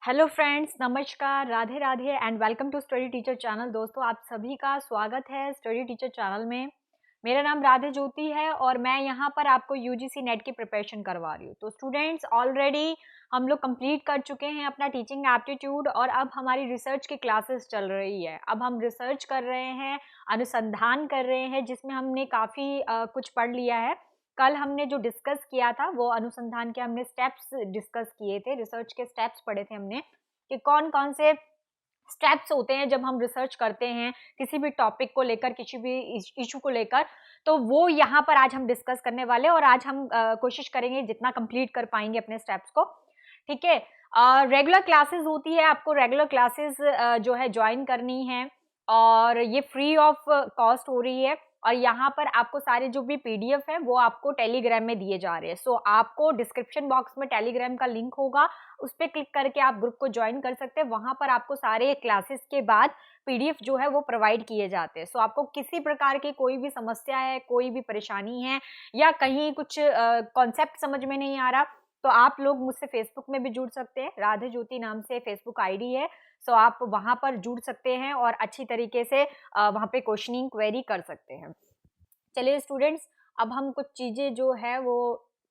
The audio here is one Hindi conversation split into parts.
हेलो फ्रेंड्स, नमस्कार, Radhe Radhe and welcome to study teacher channel. दोस्तों, आप सभी का स्वागत है स्टडी टीचर चैनल में। मेरा नाम राधे ज्योति है और मैं यहाँ पर आपको यूजीसी नेट की प्रिपरेशन करवा रही हूँ। तो स्टूडेंट्स, ऑलरेडी हम लोग कंप्लीट कर चुके हैं अपना टीचिंग एप्टीट्यूड और अब हमारी रिसर्च की क्लासेस चल रही है। अब हम रिसर्च कर रहे हैं, अनुसंधान कर रहे हैं, जिसमें हमने काफ़ी कुछ पढ़ लिया है। कल हमने जो डिस्कस किया था वो अनुसंधान के हमने स्टेप्स डिस्कस किए थे, रिसर्च के स्टेप्स पढ़े थे हमने कि कौन कौन से स्टेप्स होते हैं जब हम रिसर्च करते हैं किसी भी टॉपिक को लेकर, किसी भी इशू को लेकर। तो वो यहाँ पर आज हम डिस्कस करने वाले हैं और आज हम कोशिश करेंगे जितना कंप्लीट कर पाएंगे अपने स्टेप्स को। ठीक है, रेगुलर क्लासेस होती है, आपको रेगुलर क्लासेस जो है ज्वाइन करनी है और ये फ्री ऑफ कॉस्ट हो रही है। और यहाँ पर आपको सारे जो भी पीडीएफ है वो आपको टेलीग्राम में दिए जा रहे हैं। सो आपको डिस्क्रिप्शन बॉक्स में टेलीग्राम का लिंक होगा, उस पर क्लिक करके आप ग्रुप को ज्वाइन कर सकते हैं। वहां पर आपको सारे क्लासेस के बाद पीडीएफ जो है वो प्रोवाइड किए जाते हैं। सो आपको किसी प्रकार की कोई भी समस्या है, कोई भी परेशानी है या कहीं कुछ कॉन्सेप्ट समझ में नहीं आ रहा, तो आप लोग मुझसे फेसबुक में भी जुड़ सकते हैं। राधे ज्योति नाम से फेसबुक आईडी है। सो आप वहां पर जुड़ सकते हैं और अच्छी तरीके से वहां पे क्वेश्चनिंग क्वेरी कर सकते हैं। चलिए स्टूडेंट्स, अब हम कुछ चीजें जो है वो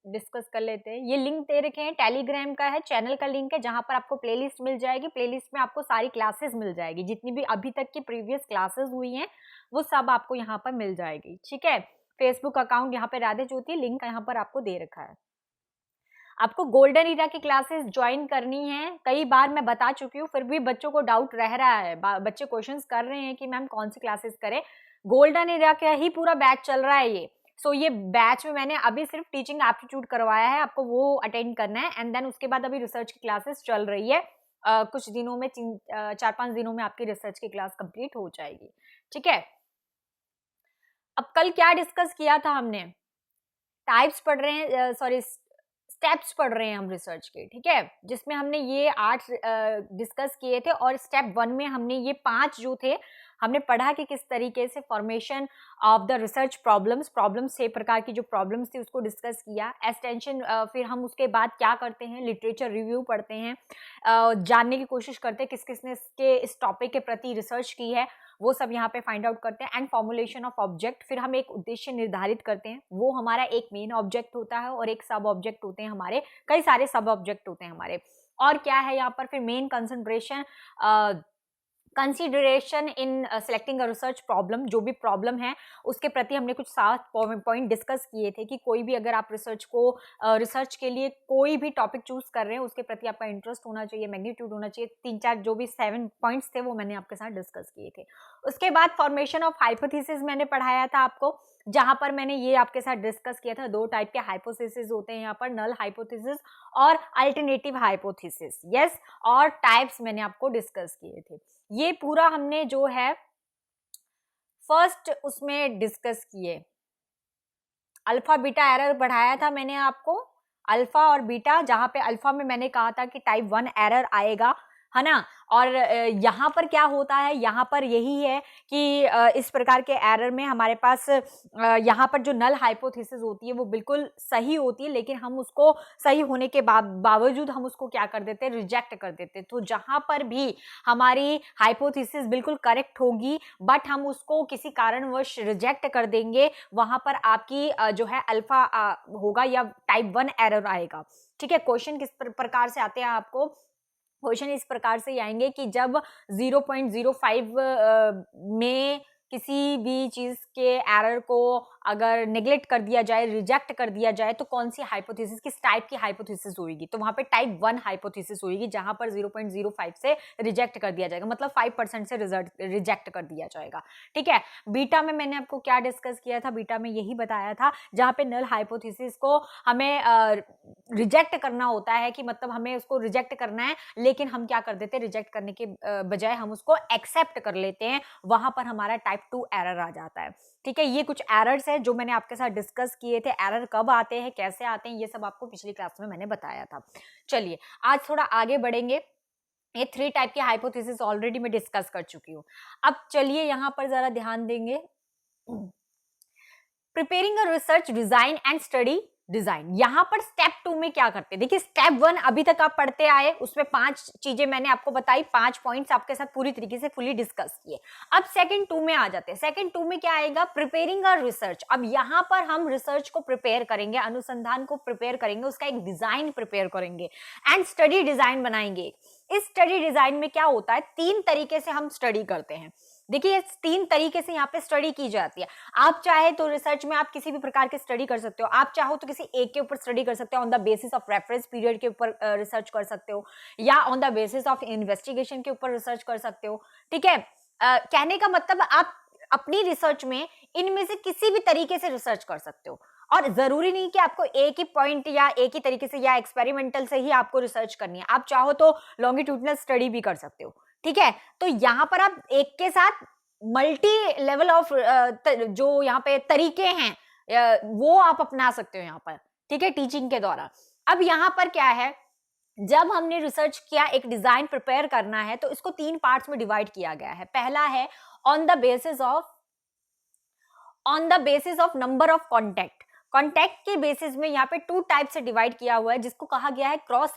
डिस्कस कर लेते हैं। ये लिंक दे रखे हैं, टेलीग्राम का है, चैनल का लिंक है, जहां पर आपको प्लेलिस्ट मिल जाएगी। प्लेलिस्ट में आपको सारी क्लासेस मिल जाएगी, जितनी भी अभी तक की प्रीवियस क्लासेस हुई हैं वो सब आपको यहाँ पर मिल जाएगी। ठीक है, फेसबुक अकाउंट यहाँ पे राधे ज्योति, लिंक यहाँ पर आपको दे रखा है। आपको गोल्डन इरा की क्लासेस ज्वाइन करनी है। कई बार मैं बता चुकी हूँ, फिर भी बच्चों को डाउट रह रहा है, बच्चे क्वेश्चंस कर रहे हैं कि मैम कौन सी क्लासेस करें। गोल्डन इरा का ही पूरा बैच चल रहा है ये। सो ये बैच में मैंने अभी सिर्फ टीचिंग एप्टीट्यूड करवाया है, आपको वो अटेंड करना है एंड देन उसके बाद अभी रिसर्च की क्लासेस चल रही है। कुछ दिनों में 4-5 दिनों में आपकी रिसर्च की क्लास कंप्लीट हो जाएगी। ठीक है, अब कल क्या डिस्कस किया था हमने? टाइप्स पढ़ रहे हैं, सॉरी स्टेप्स पढ़ रहे हैं हम रिसर्च के। ठीक है, जिसमें हमने ये 8 डिस्कस किए थे और स्टेप 1 में हमने ये 5 जो थे हमने पढ़ा कि किस तरीके से formation of the research problems 6 प्रकार की जो प्रॉब्लम्स थी उसको डिस्कस किया। एक्सटेंशन, फिर हम उसके बाद क्या करते हैं, लिटरेचर रिव्यू पढ़ते हैं, जानने की कोशिश करते हैं किस किसने इस टॉपिक के प्रति रिसर्च की है, वो सब यहाँ पे फाइंड आउट करते हैं। एंड फॉर्मुलेशन ऑफ ऑब्जेक्ट, फिर हम एक उद्देश्य निर्धारित करते हैं, वो हमारा एक मेन ऑब्जेक्ट होता है और एक सब ऑब्जेक्ट होते हैं हमारे, कई सारे सब ऑब्जेक्ट होते हैं हमारे। और क्या है यहाँ पर, फिर main concentration consideration in selecting a research problem, जो भी प्रॉब्लम है उसके प्रति हमने कुछ 7 पॉइंट डिस्कस किए थे कि कोई भी अगर आप रिसर्च के लिए कोई भी टॉपिक चूज कर रहे हैं उसके प्रति आपका इंटरेस्ट होना चाहिए, मैग्नीट्यूड होना चाहिए। 3-4 जो भी 7 पॉइंट्स थे वो मैंने आपके साथ डिस्कस किए थे। उसके बाद फॉर्मेशन ऑफ हाइपोथेसिस मैंने पढ़ाया था आपको, जहां पर मैंने ये आपके साथ डिस्कस किया था 2 टाइप के हाइपोथेसिस होते हैं यहाँ पर, नल हाइपोथेसिस और अल्टरनेटिव हाइपोथेसिस। यस, और टाइप्स मैंने आपको डिस्कस किए थे। ये पूरा हमने जो है फर्स्ट उसमें डिस्कस किए। अल्फा बीटा एरर पढ़ाया था मैंने आपको, अल्फा और बीटा, जहां पे अल्फा में मैंने कहा था कि टाइप 1 एरर आएगा, है ना। और यहाँ पर क्या होता है, यहाँ पर यही है कि इस प्रकार के एरर में हमारे पास यहाँ पर जो नल हाइपोथेसिस होती है वो बिल्कुल सही होती है, लेकिन हम उसको सही होने के बावजूद हम उसको क्या कर देते हैं, रिजेक्ट कर देते हैं। तो जहाँ पर भी हमारी हाइपोथेसिस बिल्कुल करेक्ट होगी बट हम उसको किसी कारणवश रिजेक्ट कर देंगे, वहां पर आपकी जो है अल्फा होगा या टाइप 1 एरर आएगा। ठीक है, क्वेश्चन किस प्रकार से आते हैं आपको, क्वेश्चन इस प्रकार से आएंगे कि जब 0.05 में किसी भी चीज के एरर को अगर नेग्लेक्ट कर दिया जाए, रिजेक्ट कर दिया जाए, तो कौन सी हाइपोथेसिस, किस टाइप की हाइपोथेसिस होगी, तो वहां पे टाइप 1 हाइपोथेसिस होगी, जहां पर 0.05 से रिजेक्ट कर दिया जाएगा, मतलब 5% से रिजेक्ट कर दिया जाएगा। ठीक है, बीटा में मैंने आपको क्या डिस्कस किया था, बीटा में यही बताया था, जहां पे नल हाइपोथेसिस को हमें रिजेक्ट करना होता है कि मतलब हमें उसको रिजेक्ट करना है, लेकिन हम क्या कर देते हैं, रिजेक्ट करने के बजाय हम उसको एक्सेप्ट कर लेते हैं, वहां पर हमारा टाइप 2 एरर आ जाता है। ठीक है, ये कुछ एरर्स है जो मैंने आपके साथ डिस्कस किए थे। एरर कब आते हैं, कैसे आते हैं, ये सब आपको पिछली क्लास में मैंने बताया था। चलिए आज थोड़ा आगे बढ़ेंगे। ये 3 टाइप की हाइपोथेसिस ऑलरेडी मैं डिस्कस कर चुकी हूँ। अब चलिए यहाँ पर जरा ध्यान देंगे। Preparing a research design and study design. यहां पर स्टेप 2 में क्या करते हैं, देखिए स्टेप 1 अभी तक आप पढ़ते आए, उसमें 5 चीजें मैंने आपको बताई, 5 पॉइंट्स आपके साथ पूरी तरीके से फुली डिस्कस किए। अब सेकंड 2 में आ जाते हैं। सेकंड 2 में क्या आएगा, प्रिपेयरिंग अ रिसर्च। अब यहां पर हम रिसर्च को प्रिपेयर करेंगे, अनुसंधान को प्रिपेयर करेंगे, उसका एक डिजाइन प्रिपेयर करेंगे एंड स्टडी डिजाइन बनाएंगे। इस स्टडी डिजाइन में क्या होता है, 3 तरीके से हम स्टडी करते हैं। देखिए 3 तरीके से यहाँ पे स्टडी की जाती है। आप चाहे तो रिसर्च में आप किसी भी प्रकार की स्टडी कर सकते हो, आप चाहो तो किसी एक के ऊपर स्टडी कर सकते हो, on the basis of reference period के ऊपर रिसर्च कर सकते हो, या on the basis of investigation के ऊपर रिसर्च कर सकते हो। ठीक है, कहने का मतलब आप अपनी रिसर्च में इनमें से किसी भी तरीके से रिसर्च कर सकते हो, और जरूरी नहीं कि आपको एक ही पॉइंट या एक ही तरीके से या एक्सपेरिमेंटल से ही आपको रिसर्च करनी है। आप चाहो तो लॉन्गिट्यूडनल स्टडी भी कर सकते हो। ठीक है, तो यहां पर आप एक के साथ मल्टी लेवल ऑफ जो यहाँ पे तरीके हैं वो आप अपना सकते हो यहाँ पर। ठीक है, टीचिंग के द्वारा। अब यहाँ पर क्या है, जब हमने रिसर्च किया, एक डिजाइन प्रिपेयर करना है, तो इसको 3 पार्ट्स में डिवाइड किया गया है। पहला है on the basis of number of contact. Contact के बेसिस में यहाँ पे 2 टाइप से डिवाइड किया हुआ है, जिसको कहा गया है क्रॉस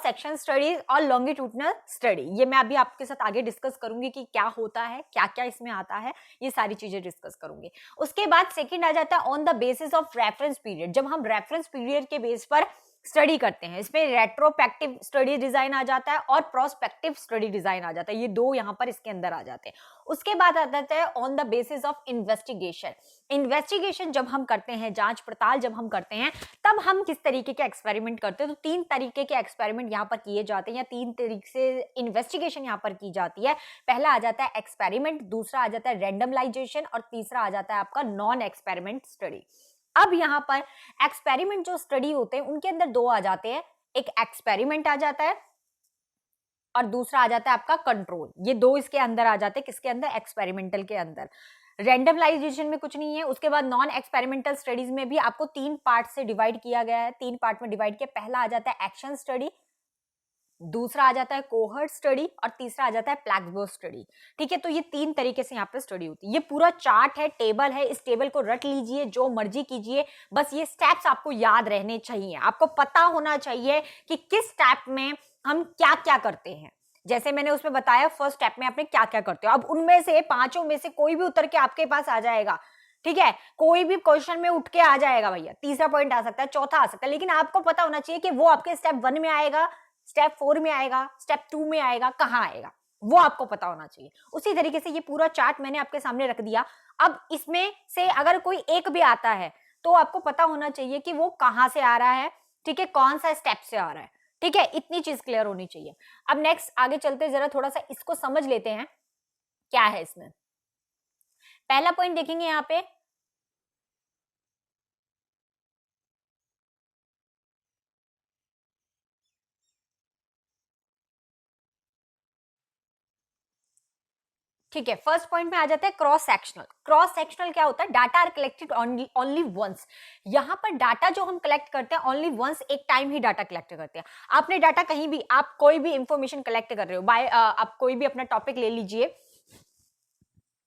सेक्शन स्टडी और लॉन्गिट्यूडनल स्टडी। ये मैं अभी आपके साथ आगे डिस्कस करूंगी कि क्या होता है, क्या क्या इसमें आता है, ये सारी चीजें डिस्कस करूंगी। उसके बाद सेकंड आ जाता है on the basis of reference period. जब हम रेफरेंस पीरियड के बेस पर स्टडी करते हैं, इसमें रेट्रोस्पेक्टिव स्टडी डिजाइन आ जाता है और प्रोस्पेक्टिव स्टडी डिजाइन आ जाता है। ये 2 यहाँ पर इसके अंदर आ जाते हैं। उसके बाद आ जाता है on the basis of investigation. Investigation जब हम करते हैं, जांच पड़ताल जब हम करते हैं, तब हम किस तरीके के एक्सपेरिमेंट करते हैं। तो 3 तरीके के एक्सपेरिमेंट यहाँ पर किए जाते हैं, या 3 तरीके से इन्वेस्टिगेशन यहाँ पर की जाती है। पहला आ जाता है एक्सपेरिमेंट, दूसरा आ जाता है रैंडमलाइजेशन, और तीसरा आ जाता है आपका नॉन एक्सपेरिमेंट स्टडी। अब यहाँ पर एक्सपेरिमेंट जो स्टडी होते हैं उनके अंदर 2 आ जाते हैं, एक एक्सपेरिमेंट आ जाता है और दूसरा आ जाता है आपका कंट्रोल। ये 2 इसके अंदर आ जाते हैं, किसके अंदर, एक्सपेरिमेंटल के अंदर। रैंडमलाइजेशन में कुछ नहीं है। उसके बाद नॉन एक्सपेरिमेंटल स्टडीज में भी आपको 3 पार्ट से डिवाइड किया गया है, 3 पार्ट में डिवाइड किया। पहला आ जाता है एक्शन स्टडी, दूसरा आ जाता है कोहर्ट स्टडी, और तीसरा आ जाता है प्लेक्सबो स्टडी। ठीक है, तो ये 3 तरीके से यहाँ पे स्टडी होती है। ये पूरा चार्ट है, टेबल है, इस टेबल को रट लीजिए, जो मर्जी कीजिए, बस ये स्टेप्स आपको याद रहने चाहिए। आपको पता होना चाहिए कि किस स्टेप में हम क्या क्या करते हैं। जैसे मैंने उसमें बताया फर्स्ट स्टेप में आपने क्या क्या करते हो। अब उनमें से 5 में से कोई भी उतर के आपके पास आ जाएगा, ठीक है, कोई भी क्वेश्चन में उठ के आ जाएगा भैया, तीसरा पॉइंट आ सकता है, चौथा आ सकता है, लेकिन आपको पता होना चाहिए कि वो आपके स्टेप 1 में आएगा, स्टेप 4 में आएगा, स्टेप 2 में आएगा, कहाँ आएगा, वो आपको पता होना चाहिए। उसी तरीके से ये पूरा चार्ट मैंने आपके सामने रख दिया। अब इसमें से अगर कोई एक भी आता है तो आपको पता होना चाहिए कि वो कहाँ से आ रहा है, ठीक है, कौन सा स्टेप से आ रहा है। ठीक है, इतनी चीज क्लियर होनी चाहिए। अब नेक्स्ट आगे चलते, जरा थोड़ा सा इसको समझ लेते हैं क्या है इसमें। पहला पॉइंट देखेंगे यहाँ पे, ठीक है, फर्स्ट पॉइंट में आ जाता है क्रॉस सेक्शनल। क्रॉस सेक्शनल क्या होता है, data are collected only once. यहां पर डाटा जो हम कलेक्ट करते हैं ओनली वंस, एक टाइम ही डाटा कलेक्ट करते हैं। आपने डाटा कहीं भी, आप कोई भी इंफॉर्मेशन कलेक्ट कर रहे हो, बाय आप कोई भी अपना टॉपिक ले लीजिए,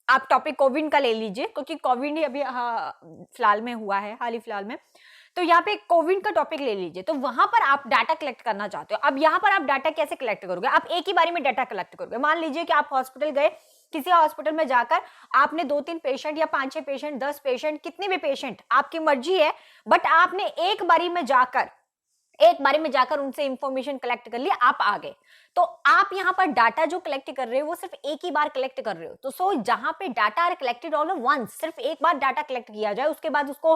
आप टॉपिक कोविड का ले लीजिए, क्योंकि कोविड ही अभी फिलहाल में हुआ है, हाल ही फिलहाल में। तो यहाँ पे कोविड का टॉपिक ले लीजिए, तो वहां पर आप डाटा कलेक्ट करना चाहते हो। अब यहाँ पर आप डाटा कैसे कलेक्ट करोगे, आप एक ही बारी में डाटा कलेक्ट करोगे। मान लीजिए कि आप हॉस्पिटल गए, किसी हॉस्पिटल में जाकर आपने 2-3 पेशेंट या 5-6 पेशेंट, 10 पेशेंट, कितने भी पेशेंट, आपकी मर्जी है, बट आपने एक बारी में जाकर उनसे इंफॉर्मेशन कलेक्ट कर लिया, आप आ गए। तो आप यहाँ पर डाटा जो कलेक्ट कर रहे हो वो सिर्फ एक ही बार कलेक्ट कर रहे हो। तो सो जहां पे data are collected all once, सिर्फ एक बार डाटा कलेक्ट किया जाए, उसके बाद उसको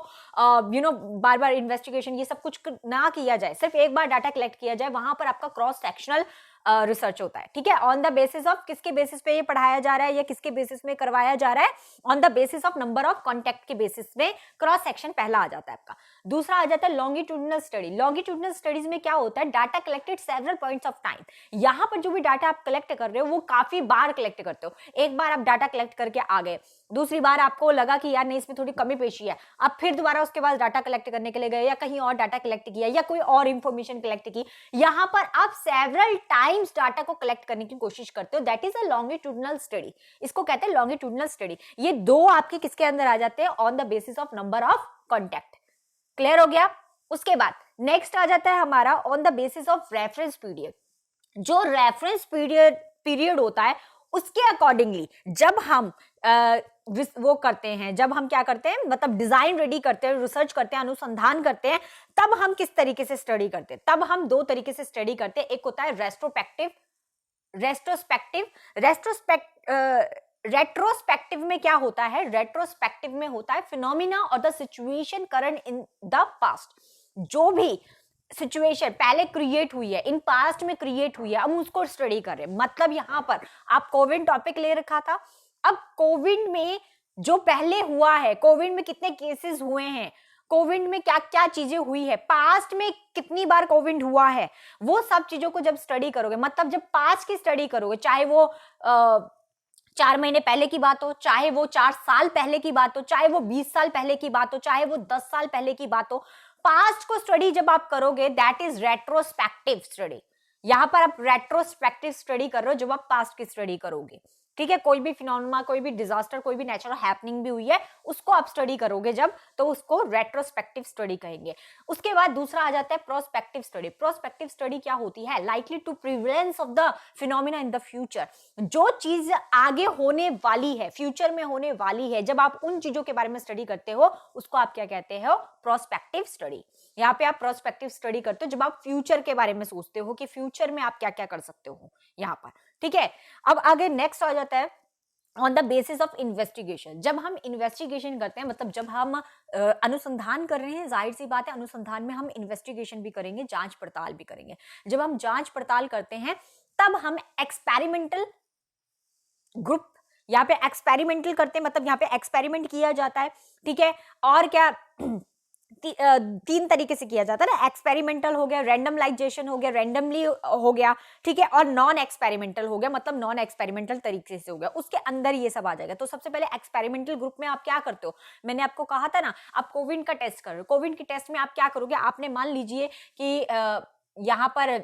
बार बार इन्वेस्टिगेशन ये सब कुछ ना किया जाए, सिर्फ एक बार डाटा कलेक्ट किया जाए, वहां पर आपका क्रॉस सेक्शनल रिसर्च होता है। ठीक है, ऑन द बेसिस ऑफ, किसके बेसिस पे ये पढ़ाया जा रहा है या किसके बेसिस में करवाया जा रहा है, on the basis of number of contact के बेसिस में क्रॉस सेक्शन पहला आ जाता है आपका। दूसरा आ जाता है लॉन्गिट्यूडनल स्टडी। लॉन्गिट्यूडनल स्टडीज में क्या होता है, data collected several points of time. यहाँ पर जो भी डाटा आप कलेक्ट कर रहे हो वो काफी बार कलेक्ट करते हो। एक बार आप डाटा कलेक्ट करके आ गए, दूसरी बार आपको लगा कि यार नहीं इसमें थोड़ी कमी पेशी है, आप फिर दोबारा उसके बाद डाटा कलेक्ट करने के लिए गए, या कहीं और डाटा कलेक्ट किया, या कोई और इंफॉर्मेशन कलेक्ट की, यहाँ पर आप सेवरल टाइम्स डाटा को कलेक्ट करने की कोशिश करते हो। That is a longitudinal study, इसको कहते हैं लॉन्गिट्यूडनल स्टडी। ये 2 आपके किसके अंदर आ जाते हैं, on the basis of number of contact. Clear हो गया। उसके बाद नेक्स्ट आ जाता है हमारा on the basis of reference period. जो रेफरेंस पीरियड होता है उसके अकॉर्डिंगली जब हम वो करते हैं, जब हम क्या करते हैं, मतलब डिजाइन रेडी करते हैं, रिसर्च करते हैं, अनुसंधान करते हैं, तब हम किस तरीके से स्टडी करते हैं। तब हम दो तरीके से स्टडी करते हैं। एक होता है रेट्रोस्पेक्टिव में क्या होता है, रेट्रोस्पेक्टिव में होता है फिनोमिना और the situation current in the past. जो भी सिचुएशन पहले क्रिएट हुई है, इन पास्ट में क्रिएट हुई है, हम उसको स्टडी कर रहे हैं। मतलब यहां पर आप कोविड टॉपिक ले रखा था, अब कोविड में जो पहले हुआ है, कोविड में कितने केसेस हुए हैं, कोविड में क्या क्या चीजें हुई है, पास्ट में कितनी बार कोविड हुआ है, वो सब चीजों को जब स्टडी करोगे, मतलब जब पास्ट की स्टडी करोगे, चाहे वो 4 महीने पहले की बात हो, चाहे वो 4 साल पहले की बात हो, चाहे वो 20 साल पहले की बात हो, चाहे वो 10 साल पहले की बात हो, पास्ट को स्टडी जब आप करोगे दैट इज रेट्रोस्पेक्टिव स्टडी। यहां पर आप रेट्रोस्पेक्टिव स्टडी कर रहे हो जब आप पास्ट की स्टडी करोगे। ठीक है, कोई भी फिनोमेना, कोई भी डिजास्टर, कोई भी नेचुरल हैपनिंग भी हुई है, उसको आप स्टडी करोगे जब, तो उसको रेट्रोस्पेक्टिव स्टडी कहेंगे। उसके बाद दूसरा आ जाता है प्रोस्पेक्टिव स्टडी। प्रोस्पेक्टिव स्टडी क्या होती है, likely to prevalence of the phenomena in the future. जो चीज आगे होने वाली है, फ्यूचर में होने वाली है, जब आप उन चीजों के बारे में स्टडी करते हो, उसको आप क्या कहते हो, प्रोस्पेक्टिव स्टडी। यहाँ पे आप प्रोस्पेक्टिव स्टडी करते हो जब आप फ्यूचर के बारे में सोचते हो कि फ्यूचर में आप क्या क्या कर सकते हो यहाँ पर। ठीक है, अब आगे नेक्स्ट आ जाता है on the basis of investigation. जब हम इन्वेस्टिगेशन करते हैं, मतलब जब हम अनुसंधान कर रहे हैं, जाहिर सी बात है अनुसंधान में हम इन्वेस्टिगेशन भी करेंगे, जांच पड़ताल भी करेंगे। जब हम जांच पड़ताल करते हैं तब हम एक्सपेरिमेंटल ग्रुप, यहाँ पे एक्सपेरिमेंटल करते हैं, मतलब यहाँ पे एक्सपेरिमेंट किया जाता है। ठीक है, और क्या तीन तरीके से किया जाता है ना, एक्सपेरिमेंटल हो गया, रैंडमलाइजेशन हो गया, रैंडमली हो गया, ठीक है, और नॉन एक्सपेरिमेंटल हो गया, मतलब नॉन एक्सपेरिमेंटल तरीके से हो गया, उसके अंदर ये सब आ जाएगा। तो सबसे पहले एक्सपेरिमेंटल ग्रुप में आप क्या करते हो, मैंने आपको कहा था ना, आप कोविड का टेस्ट कर रहे हो। कोविड के टेस्ट में आप क्या करोगे, आपने मान लीजिए कि यहाँ पर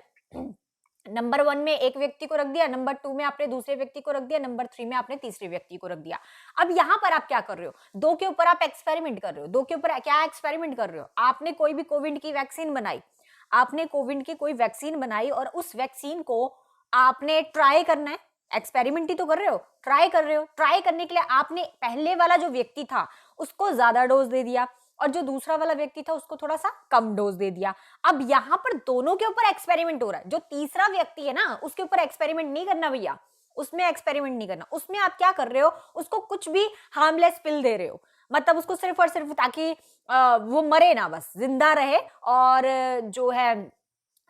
नंबर 1 में एक व्यक्ति को रख दिया, नंबर 2 में आपने दूसरे व्यक्ति को रख दिया, नंबर 3 में आपने तीसरे व्यक्ति को रख दिया। अब यहां पर आप क्या कर रहे हो, दो के ऊपर आप एक्सपेरिमेंट कर रहे हो। दो के ऊपर क्या एक्सपेरिमेंट कर रहे हो, आपने कोई भी कोविड की वैक्सीन बनाई, आपने कोविड की कोई वैक्सीन बनाई और उस वैक्सीन को आपने ट्राई करना है। एक्सपेरिमेंट ही तो कर रहे हो, ट्राई कर रहे हो। ट्राई करने के लिए आपने पहले वाला जो व्यक्ति था उसको ज्यादा डोज दे दिया और जो दूसरा वाला व्यक्ति था उसको थोड़ा सा कम डोज दे दिया। अब यहां पर दोनों के ऊपर एक्सपेरिमेंट हो रहा है। जो तीसरा व्यक्ति है ना, उसके ऊपर एक्सपेरिमेंट नहीं करना भैया, उसमें एक्सपेरिमेंट नहीं करना। उसमें आप क्या कर रहे हो, उसको कुछ भी हार्मलेस पिल दे रहे हो, मतलब उसको सिर्फ और सिर्फ ताकि वो मरे ना, बस जिंदा रहे, और जो है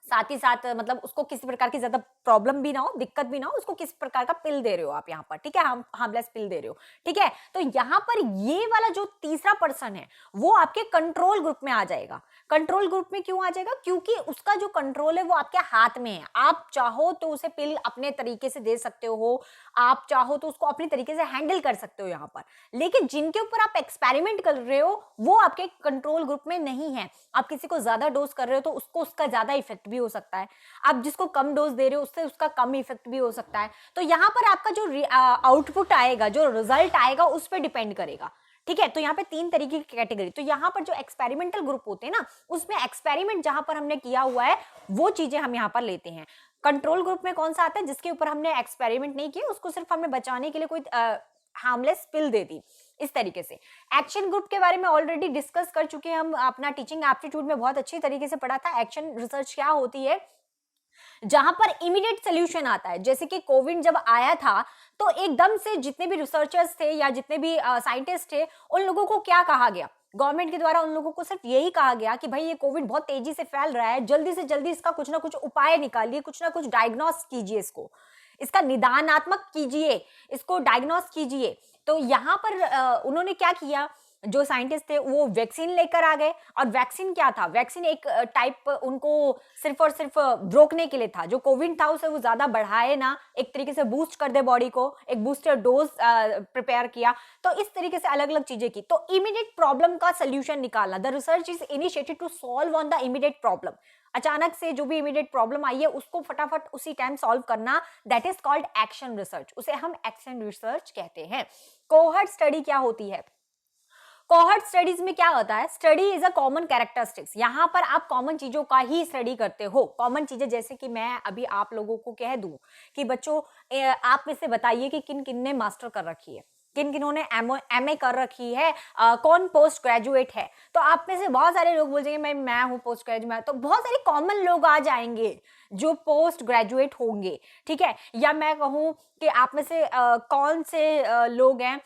साथ ही साथ मतलब उसको किसी प्रकार की ज्यादा प्रॉब्लम भी ना हो, दिक्कत भी ना हो, उसको किस प्रकार का पिल दे रहे हो आप यहाँ पर। ठीक है, हार्मलेस पिल दे रहे हो। ठीक है, तो यहाँ पर ये वाला जो तीसरा पर्सन है वो आपके कंट्रोल ग्रुप में आ जाएगा। कंट्रोल ग्रुप में क्यों आ जाएगा, क्योंकि उसका जो कंट्रोल है वो आपके हाथ में है। आप चाहो तो उसे पिल अपने तरीके से दे सकते हो, आप चाहो तो उसको अपने तरीके से हैंडल कर सकते हो यहाँ पर। लेकिन जिनके ऊपर आप एक्सपेरिमेंट कर रहे हो वो आपके कंट्रोल ग्रुप में नहीं है। आप किसी को ज्यादा डोज कर रहे हो तो उसको उसका ज्यादा इफेक्ट भी हो सकता है, आप जिसको कम डोज दे रहे हो उससे उसका कम इफेक्ट भी हो सकता है। तो यहाँ पर आपका जो आउटपुट आएगा, जो रिजल्ट आएगा, उस पर डिपेंड करेगा। ठीक है, तो यहाँ पे 3 तरीके की कैटेगरी। तो यहाँ पर जो एक्सपेरिमेंटल ग्रुप होते हैं ना, उसमें एक्सपेरिमेंट जहां पर हमने किया हुआ है वो चीजें हम यहाँ पर लेते हैं। कंट्रोल ग्रुप में कौन सा आता है, जिसके ऊपर हमने एक्सपेरिमेंट नहीं किया, उसको सिर्फ हमने बचाने के लिए कोई हार्मलेस पिल दे दी, इस तरीके से। एक्शन ग्रुप के बारे में ऑलरेडी डिस्कस कर चुके हैं हम, अपना टीचिंग एप्टीट्यूड में बहुत अच्छी तरीके से पढ़ा था। एक्शन रिसर्च क्या होती है, जहां पर इमीडिएट सोल्यूशन आता है। जैसे कि कोविड जब आया था तो एकदम से जितने भी रिसर्चर्स थे या जितने भी साइंटिस्ट थे, उन लोगों को क्या कहा गया, गवर्नमेंट के द्वारा उन लोगों को सिर्फ यही कहा गया कि भाई ये कोविड बहुत तेजी से फैल रहा है, जल्दी से जल्दी इसका कुछ ना कुछ उपाय निकालिए, कुछ ना कुछ डायग्नोस कीजिए, इसका निदानात्मक कीजिए, इसको डायग्नोस कीजिए। तो यहाँ पर उन्होंने क्या किया, जो साइंटिस्ट थे वो वैक्सीन लेकर आ गए। और वैक्सीन क्या था, वैक्सीन एक टाइप उनको सिर्फ और सिर्फ रोकने के लिए था, जो कोविड था उसे वो ज्यादा बढ़ाए ना, एक तरीके से बूस्ट कर दे बॉडी को, एक बूस्टर डोज प्रिपेयर किया। तो इस तरीके से अलग अलग चीजें की। तो इमीडिएट प्रॉब्लम का सोल्यूशन निकालना, the research is initiated to solve on the immediate problem. अचानक से जो भी इमीडिएट प्रॉब्लम आई है उसको फटाफट उसी टाइम सॉल्व करना, that is called action research, उसे हम एक्शन रिसर्च कहते हैं। कोहर्ट स्टडी क्या होती है, कोहॉर्ट स्टडीज में क्या होता है, study is a common characteristics, यहाँ पर आप कॉमन चीजों का ही स्टडी करते हो। कॉमन चीजें जैसे कि मैं अभी आप लोगों को कह दूं कि बच्चों आप में से बताइए कि किन किन ने मास्टर कर रखी है, किन किन्हों ने एमए कर रखी है, कौन पोस्ट ग्रेजुएट है। तो आप में से बहुत सारे लोग बोल जाएंगे मैं हूँ पोस्ट ग्रेजुएट, तो बहुत सारे कॉमन लोग आ जाएंगे जो पोस्ट ग्रेजुएट होंगे, ठीक है। या मैं कहूँ कि आप में से कौन से लोग हैं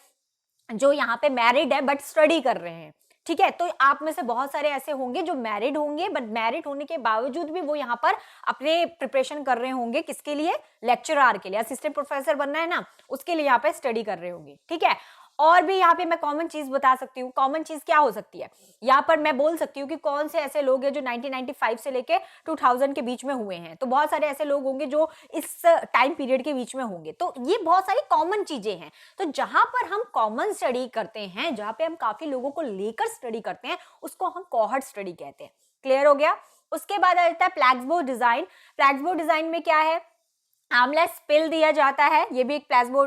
जो यहाँ पे मैरिड है बट स्टडी कर रहे हैं, ठीक है। तो आप में से बहुत सारे ऐसे होंगे जो मैरिड होंगे बट मैरिड होने के बावजूद भी वो यहाँ पर अपने प्रिपरेशन कर रहे होंगे, किसके लिए, लेक्चरर के लिए, असिस्टेंट प्रोफेसर बनना है ना, उसके लिए यहाँ पे स्टडी कर रहे होंगे, ठीक है। और भी यहाँ पे मैं कॉमन चीज बता सकती हूँ। कॉमन चीज क्या हो सकती है, यहाँ पर मैं बोल सकती हूँ कि कौन से ऐसे लोग हैं जो 1995 से लेके 2000 के बीच में हुए हैं। तो बहुत सारे ऐसे लोग होंगे जो इस टाइम पीरियड के बीच में होंगे। तो ये बहुत सारी कॉमन चीजें हैं। तो जहां पर हम कॉमन स्टडी करते हैं, जहां पे हम काफी लोगों को लेकर स्टडी करते हैं, उसको हम कोहॉर्ट स्टडी कहते हैं। क्लियर हो गया। उसके बाद आ जाता है प्लेक्सबो डिजाइन। प्लेक्सबो डिजाइन में क्या है, आर्मलेस पिल दिया जाता है, ये भी एक प्लेक्सबो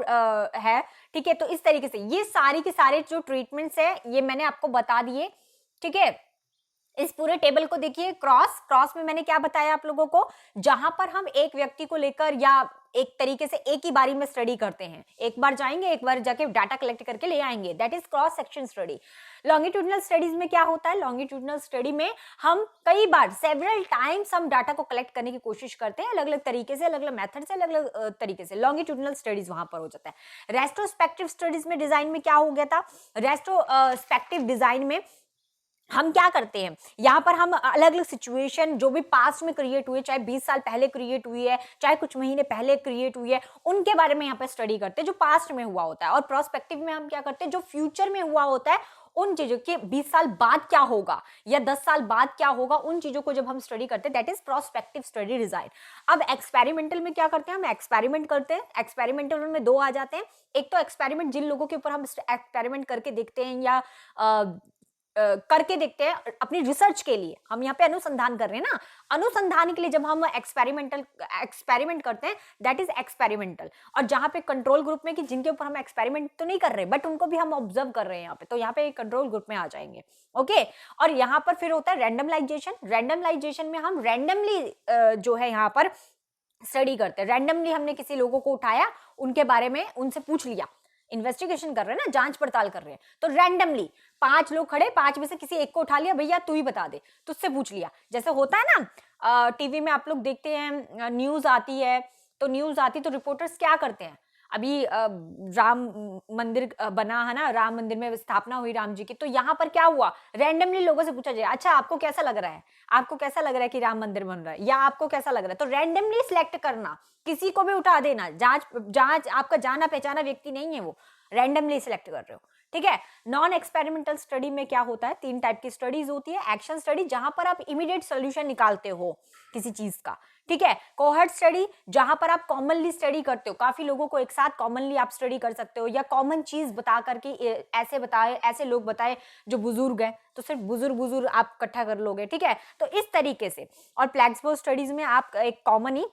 है, ठीक है। तो इस तरीके से ये सारी के सारे जो ट्रीटमेंट्स है ये मैंने आपको बता दिए, ठीक है। इस पूरे टेबल को देखिए, क्रॉस में मैंने क्या बताया आप लोगों को, जहां पर हम एक व्यक्ति को लेकर या एक तरीके से एक ही बारी में स्टडी करते हैं, एक बार जाएंगे एक बार जाके डाटा कलेक्ट करके ले आएंगे, that is cross section study. Longitudinal studies में क्या होता है, लॉन्गिट्यूडनल स्टडी में हम कई बार सेवरल टाइम्स हम डाटा को कलेक्ट करने की कोशिश करते हैं, अलग अलग तरीके से, अलग अलग मेथड से, अलग अलग तरीके से। लॉन्गिट्यूडनल स्टडीज वहां पर हो जाता है। रेट्रोस्पेक्टिव स्टडीज में डिजाइन में क्या हो गया था, रेट्रोस्पेक्टिव डिजाइन में हम क्या करते हैं, यहाँ पर हम अलग अलग सिचुएशन जो भी पास्ट में क्रिएट हुए, चाहे 20 साल पहले क्रिएट हुई है, चाहे कुछ महीने पहले क्रिएट हुई है, उनके बारे में यहाँ पर स्टडी करते हैं जो पास्ट में हुआ होता है। और प्रोस्पेक्टिव में हम क्या करते हैं, जो फ्यूचर में हुआ होता है, उन चीजों के 20 साल बाद क्या होगा या 10 साल बाद क्या होगा, उन चीजों को जब हम स्टडी करते हैं, that is prospective study design. अब एक्सपेरिमेंटल में क्या करते हैं, हम एक्सपेरिमेंट करते हैं। एक्सपेरिमेंटल में दो आ जाते हैं, एक तो एक्सपेरिमेंट जिन लोगों के ऊपर हम एक्सपेरिमेंट करके देखते हैं या करके देखते हैं अपनी रिसर्च के लिए, हम यहाँ पे अनुसंधान कर रहे हैं ना, अनुसंधान के लिए जब हम एक्सपेरिमेंट करते हैं, दैट इज एक्सपेरिमेंटल। और जहां पे कंट्रोल ग्रुप में कि जिनके ऊपर हम एक्सपेरिमेंट तो नहीं कर रहे बट उनको भी हम ऑब्जर्व कर रहे हैं यहाँ पे, तो यहाँ पे कंट्रोल ग्रुप में आ जाएंगे, ओके। और यहाँ पर फिर होता है रैंडमलाइजेशन। रैंडमलाइजेशन में हम रैंडमली जो है यहाँ पर स्टडी करते हैं। रैंडमली हमने किसी लोगों को उठाया, उनके बारे में उनसे पूछ लिया, इन्वेस्टिगेशन कर रहे हैं ना, जांच पड़ताल कर रहे हैं, तो रैंडमली 5 लोग खड़े, 5 में से किसी एक को उठा लिया, भैया तू ही बता दे, तुझसे पूछ लिया। जैसे होता है ना, टीवी में आप लोग देखते हैं, न्यूज आती है, तो न्यूज आती तो रिपोर्टर्स क्या करते हैं, अभी राम मंदिर बना है ना, राम मंदिर में स्थापना हुई राम जी की, तो यहाँ पर क्या हुआ, रैंडमली लोगों से पूछा जाए, अच्छा आपको कैसा लग रहा है, आपको कैसा लग रहा है कि राम मंदिर बन रहा है, या आपको कैसा लग रहा है। तो रैंडमली सिलेक्ट करना, किसी को भी उठा देना, जांच आपका जाना पहचाना व्यक्ति नहीं है, वो रैंडमली सिलेक्ट कर रहे हो, ठीक है। नॉन एक्सपेरिमेंटल स्टडी में क्या होता है, 3 टाइप की स्टडीज होती है। एक्शन स्टडी, जहां पर आप इमीडिएट सोल्यूशन निकालते हो किसी चीज का, ठीक है। कोहॉर्ट स्टडी, जहां पर आप कॉमनली स्टडी करते हो, काफी लोगों को एक साथ कॉमनली आप स्टडी कर सकते हो, या कॉमन चीज बता करके ऐसे लोग बताए जो बुजुर्ग हैं, तो सिर्फ बुजुर्ग आप इकट्ठा कर लोगे, ठीक है। तो इस तरीके से। और प्लेक्सबो स्टडीज में आप एक कॉमन ही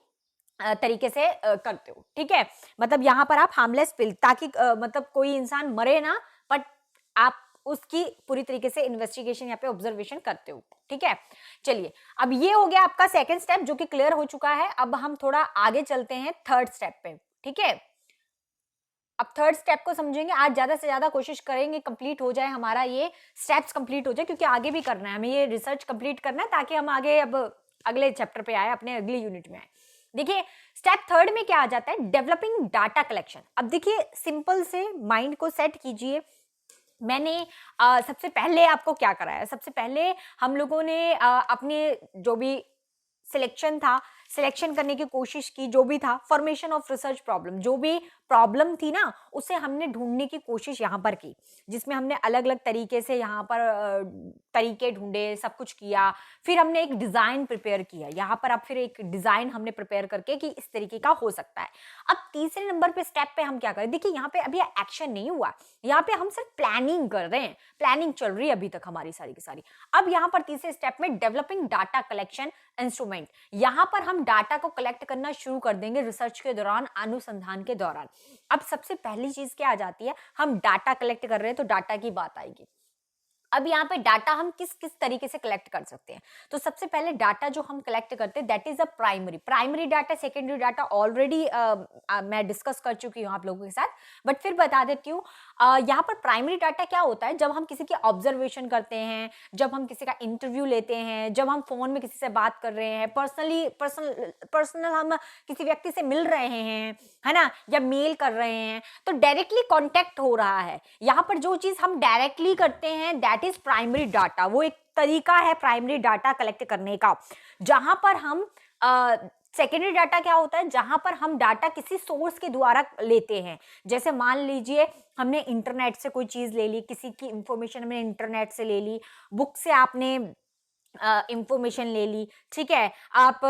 तरीके से करते हो, ठीक है। मतलब यहाँ पर आप हार्मलेस पिल, ताकि मतलब कोई इंसान मरे ना, बट आप उसकी पूरी तरीके से इन्वेस्टिगेशन यहाँ पे ऑब्जर्वेशन करते हो, ठीक है। चलिए, अब ये हो गया आपका सेकंड स्टेप जो कि क्लियर हो चुका है। अब हम थोड़ा आगे चलते हैं थर्ड स्टेप पे, ठीक है। अब थर्ड स्टेप को समझेंगे, आज ज्यादा से ज्यादा कोशिश करेंगे कंप्लीट हो जाए हमारा, ये स्टेप्स कंप्लीट हो जाए, क्योंकि आगे भी करना है हमें, ये रिसर्च कंप्लीट करना है, ताकि हम आगे अब अगले चैप्टर पे आए, अपने अगली यूनिट में आए। देखिए, स्टेप थर्ड में क्या आ जाता है, डेवलपिंग डाटा कलेक्शन। अब देखिए, सिंपल से माइंड को सेट कीजिए। मैंने सबसे पहले आपको क्या कराया, सबसे पहले हम लोगों ने अपने जो भी सिलेक्शन करने की कोशिश की, जो भी था, फॉर्मेशन ऑफ रिसर्च प्रॉब्लम, जो भी प्रॉब्लम थी ना, उसे हमने ढूंढने की कोशिश यहाँ पर की, जिसमें हमने अलग अलग तरीके से यहाँ पर तरीके ढूंढे, सब कुछ किया। फिर हमने एक डिजाइन प्रिपेयर किया, यहाँ पर अब फिर एक डिजाइन हमने प्रिपेयर करके कि इस तरीके का हो सकता है। अब तीसरे नंबर पे स्टेप पे हम क्या करें, देखिए यहाँ पे अभी एक्शन नहीं हुआ, यहाँ पे हम सिर्फ प्लानिंग कर रहे हैं, प्लानिंग चल रही है अभी तक हमारी सारी की सारी। अब यहाँ पर तीसरे स्टेप में डेवलपिंग डाटा कलेक्शन इंस्ट्रूमेंट, यहाँ पर हम डाटा को कलेक्ट करना शुरू कर देंगे रिसर्च के दौरान, अनुसंधान के दौरान। अब सबसे पहली चीज क्या आ जाती है, हम डाटा कलेक्ट कर रहे हैं तो डाटा की बात आएगी। अब यहाँ पे डाटा हम किस किस तरीके से कलेक्ट कर सकते हैं। तो सबसे पहले डाटा जो हम कलेक्ट करते हैं that is a primary data. Secondary data already मैं डिस्कस कर चुकी हूँ आप लोगों के साथ, बट फिर बता देती हूँ। यहाँ पर प्राइमरी डाटा क्या होता है, जब हम किसी की ऑब्जर्वेशन करते हैं, जब हम किसी का इंटरव्यू लेते हैं, जब हम फोन में किसी से बात कर रहे हैं, पर्सनल हम किसी व्यक्ति से मिल रहे हैं, है ना, या मेल कर रहे हैं, तो डायरेक्टली कांटेक्ट हो रहा है। यहाँ पर जो चीज हम डायरेक्टली करते हैं दैट इज प्राइमरी डाटा। वो एक तरीका है प्राइमरी डाटा कलेक्ट करने का। जहां पर हम सेकेंडरी डाटा क्या होता है, जहां पर हम डाटा किसी सोर्स के द्वारा लेते हैं। जैसे मान लीजिए हमने इंटरनेट से कोई चीज ले ली, किसी की इंफॉर्मेशन हमने इंटरनेट से ले ली, बुक से आपने इंफॉर्मेशन ले ली, ठीक है। आप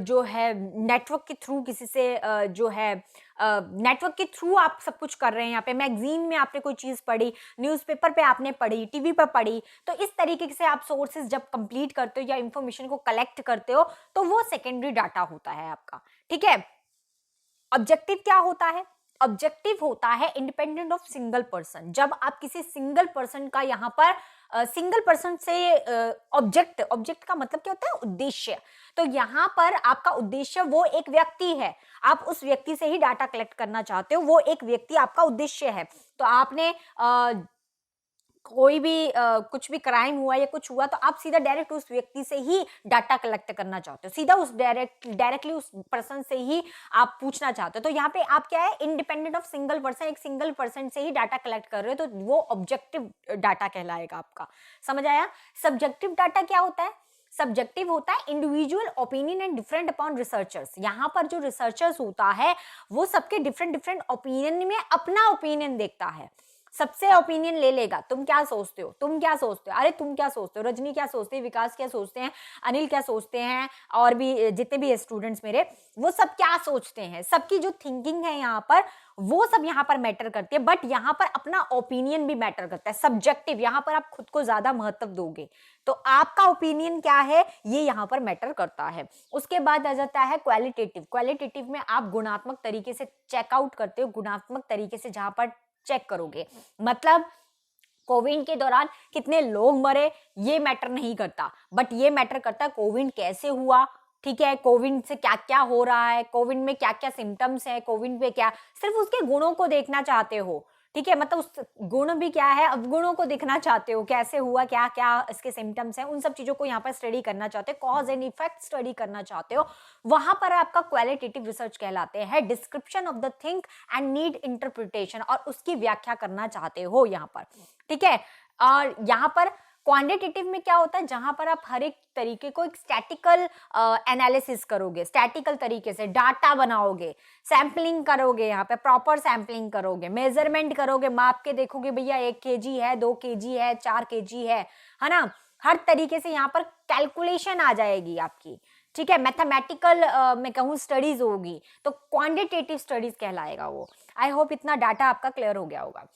जो है नेटवर्क के थ्रू किसी से जो है नेटवर्क के थ्रू आप सब कुछ कर रहे हैं। यहाँ पे मैगजीन में आपने कोई चीज पढ़ी, न्यूज़पेपर पे आपने पढ़ी, टीवी पर पढ़ी, तो इस तरीके से आप सोर्सेज जब कंप्लीट करते हो या इंफॉर्मेशन को कलेक्ट करते हो तो वो सेकेंडरी डाटा होता है आपका, ठीक है। ऑब्जेक्टिव क्या होता है, ऑब्जेक्टिव होता है इंडिपेंडेंट ऑफ सिंगल पर्सन। जब आप किसी सिंगल पर्सन का यहाँ पर सिंगल पर्सन से ऑब्जेक्ट का मतलब क्या होता है, उद्देश्य। तो यहाँ पर आपका उद्देश्य वो एक व्यक्ति है, आप उस व्यक्ति से ही डाटा कलेक्ट करना चाहते हो, वो एक व्यक्ति आपका उद्देश्य है। तो आपने कोई भी कुछ भी क्राइम हुआ या कुछ हुआ तो आप सीधा डायरेक्ट उस व्यक्ति से ही डाटा कलेक्ट करना चाहते हो, सीधा उस डायरेक्टली उस पर्सन से ही आप पूछना चाहते हो। तो यहाँ पे आप क्या है, इंडिपेंडेंट ऑफ सिंगल पर्सन, एक सिंगल पर्सन से ही डाटा कलेक्ट कर रहे हो, तो वो ऑब्जेक्टिव डाटा कहलाएगा आपका। समझ आया। सब्जेक्टिव डाटा क्या होता है, सब्जेक्टिव होता है individual opinion and different upon researchers. यहाँ पर जो रिसर्चर्स होता है वो सबके डिफरेंट ओपिनियन में अपना ओपिनियन देखता है, सबसे ओपिनियन ले लेगा। तुम क्या सोचते हो, तुम क्या सोचते हो, अरे तुम क्या सोचते हो, रजनी क्या सोचते हैं, विकास क्या सोचते हैं, अनिल क्या सोचते हैं, और भी जितने भी स्टूडेंट्स मेरे, वो सब क्या सोचते हैं, सबकी जो थिंकिंग है यहाँ पर वो सब यहाँ पर मैटर करती है। बट यहाँ पर अपना ओपिनियन भी मैटर करता है, सब्जेक्टिव। यहाँ पर आप खुद को ज्यादा महत्व दोगे तो आपका ओपिनियन क्या है ये यहाँ पर मैटर करता है। उसके बाद आ जाता है क्वालिटेटिव। क्वालिटेटिव में आप गुणात्मक तरीके से चेकआउट करते हो, गुणात्मक तरीके से जहां पर चेक करोगे। मतलब कोविड के दौरान कितने लोग मरे ये मैटर नहीं करता, बट ये मैटर करता है कोविड कैसे हुआ, ठीक है, कोविड से क्या क्या हो रहा है, कोविड में क्या क्या सिम्टम्स है, कोविड में क्या, सिर्फ उसके गुणों को देखना चाहते हो, ठीक है। मतलब उस गुण भी क्या है, अवगुणों को देखना चाहते हो, कैसे हुआ, क्या क्या इसके सिम्टम्स हैं, उन सब चीजों को यहाँ पर स्टडी करना चाहते हो, कॉज एंड इफेक्ट स्टडी करना चाहते हो, वहां पर आपका क्वालिटेटिव रिसर्च कहलाते हैं। Description of the thing and need interpretation, और उसकी व्याख्या करना चाहते हो यहाँ पर, ठीक है। और यहाँ पर क्वांटिटेटिव में क्या होता है, जहां पर आप हर एक तरीके को एक स्टैटिकल एनालिसिस करोगे, स्टैटिकल तरीके से डाटा बनाओगे, सैम्पलिंग करोगे, यहाँ पे प्रॉपर सैम्पलिंग करोगे, मेजरमेंट करोगे, माप के देखोगे भैया 1 kg है, 2 kg है, 4 kg है ना। हर तरीके से यहाँ पर कैलकुलेशन आ जाएगी आपकी, ठीक है। मैथमेटिकल मैं कहूँ स्टडीज होगी तो क्वांटिटेटिव स्टडीज कहलाएगा वो। आई होप इतना डाटा आपका क्लियर हो गया होगा।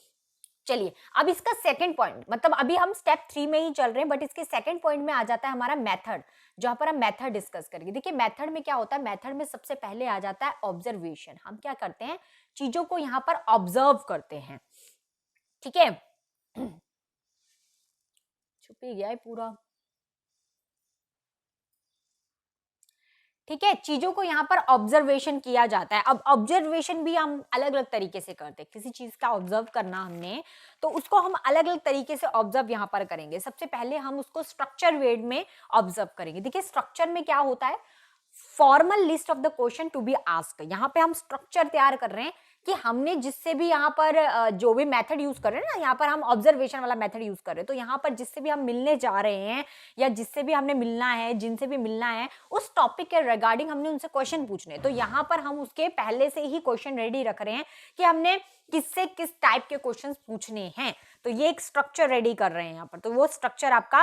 चलिए अब इसका सेकंड पॉइंट, मतलब अभी हम स्टेप 3 में ही चल रहे हैं, बट इसके सेकंड पॉइंट में आ जाता है हमारा मेथड, जहां पर हम मेथड डिस्कस करेंगे। देखिए मेथड में क्या होता है, मेथड में सबसे पहले आ जाता है ऑब्जर्वेशन। हम क्या करते हैं, चीजों को यहाँ पर ऑब्जर्व करते हैं, ठीक है। छुप ही गया है पूरा, ठीक है। चीजों को यहाँ पर ऑब्जर्वेशन किया जाता है। अब ऑब्जर्वेशन भी हम अलग अलग तरीके से करते हैं। किसी चीज का ऑब्जर्व करना हमने, तो उसको हम अलग अलग तरीके से ऑब्जर्व यहाँ पर करेंगे। सबसे पहले हम उसको स्ट्रक्चर वेड में ऑब्जर्व करेंगे। देखिए स्ट्रक्चर में क्या होता है, formal list of the question to be asked. यहाँ पे हम स्ट्रक्चर तैयार कर रहे हैं कि हमने जिससे भी यहाँ पर जो भी मेथड यूज कर रहे हैं ना, यहाँ पर हम ऑब्जर्वेशन वाला मेथड यूज कर रहे हैं, तो यहाँ पर जिससे भी हम मिलने जा रहे हैं या जिससे भी हमने मिलना है, जिनसे भी मिलना है, उस टॉपिक के रिगार्डिंग हमने उनसे क्वेश्चन पूछने। तो यहाँ पर हम उसके पहले से ही क्वेश्चन रेडी रख रहे हैं कि हमने किससे किस टाइप के क्वेश्चंस पूछने हैं। तो ये एक स्ट्रक्चर रेडी कर रहे हैं यहाँ पर, तो वो स्ट्रक्चर आपका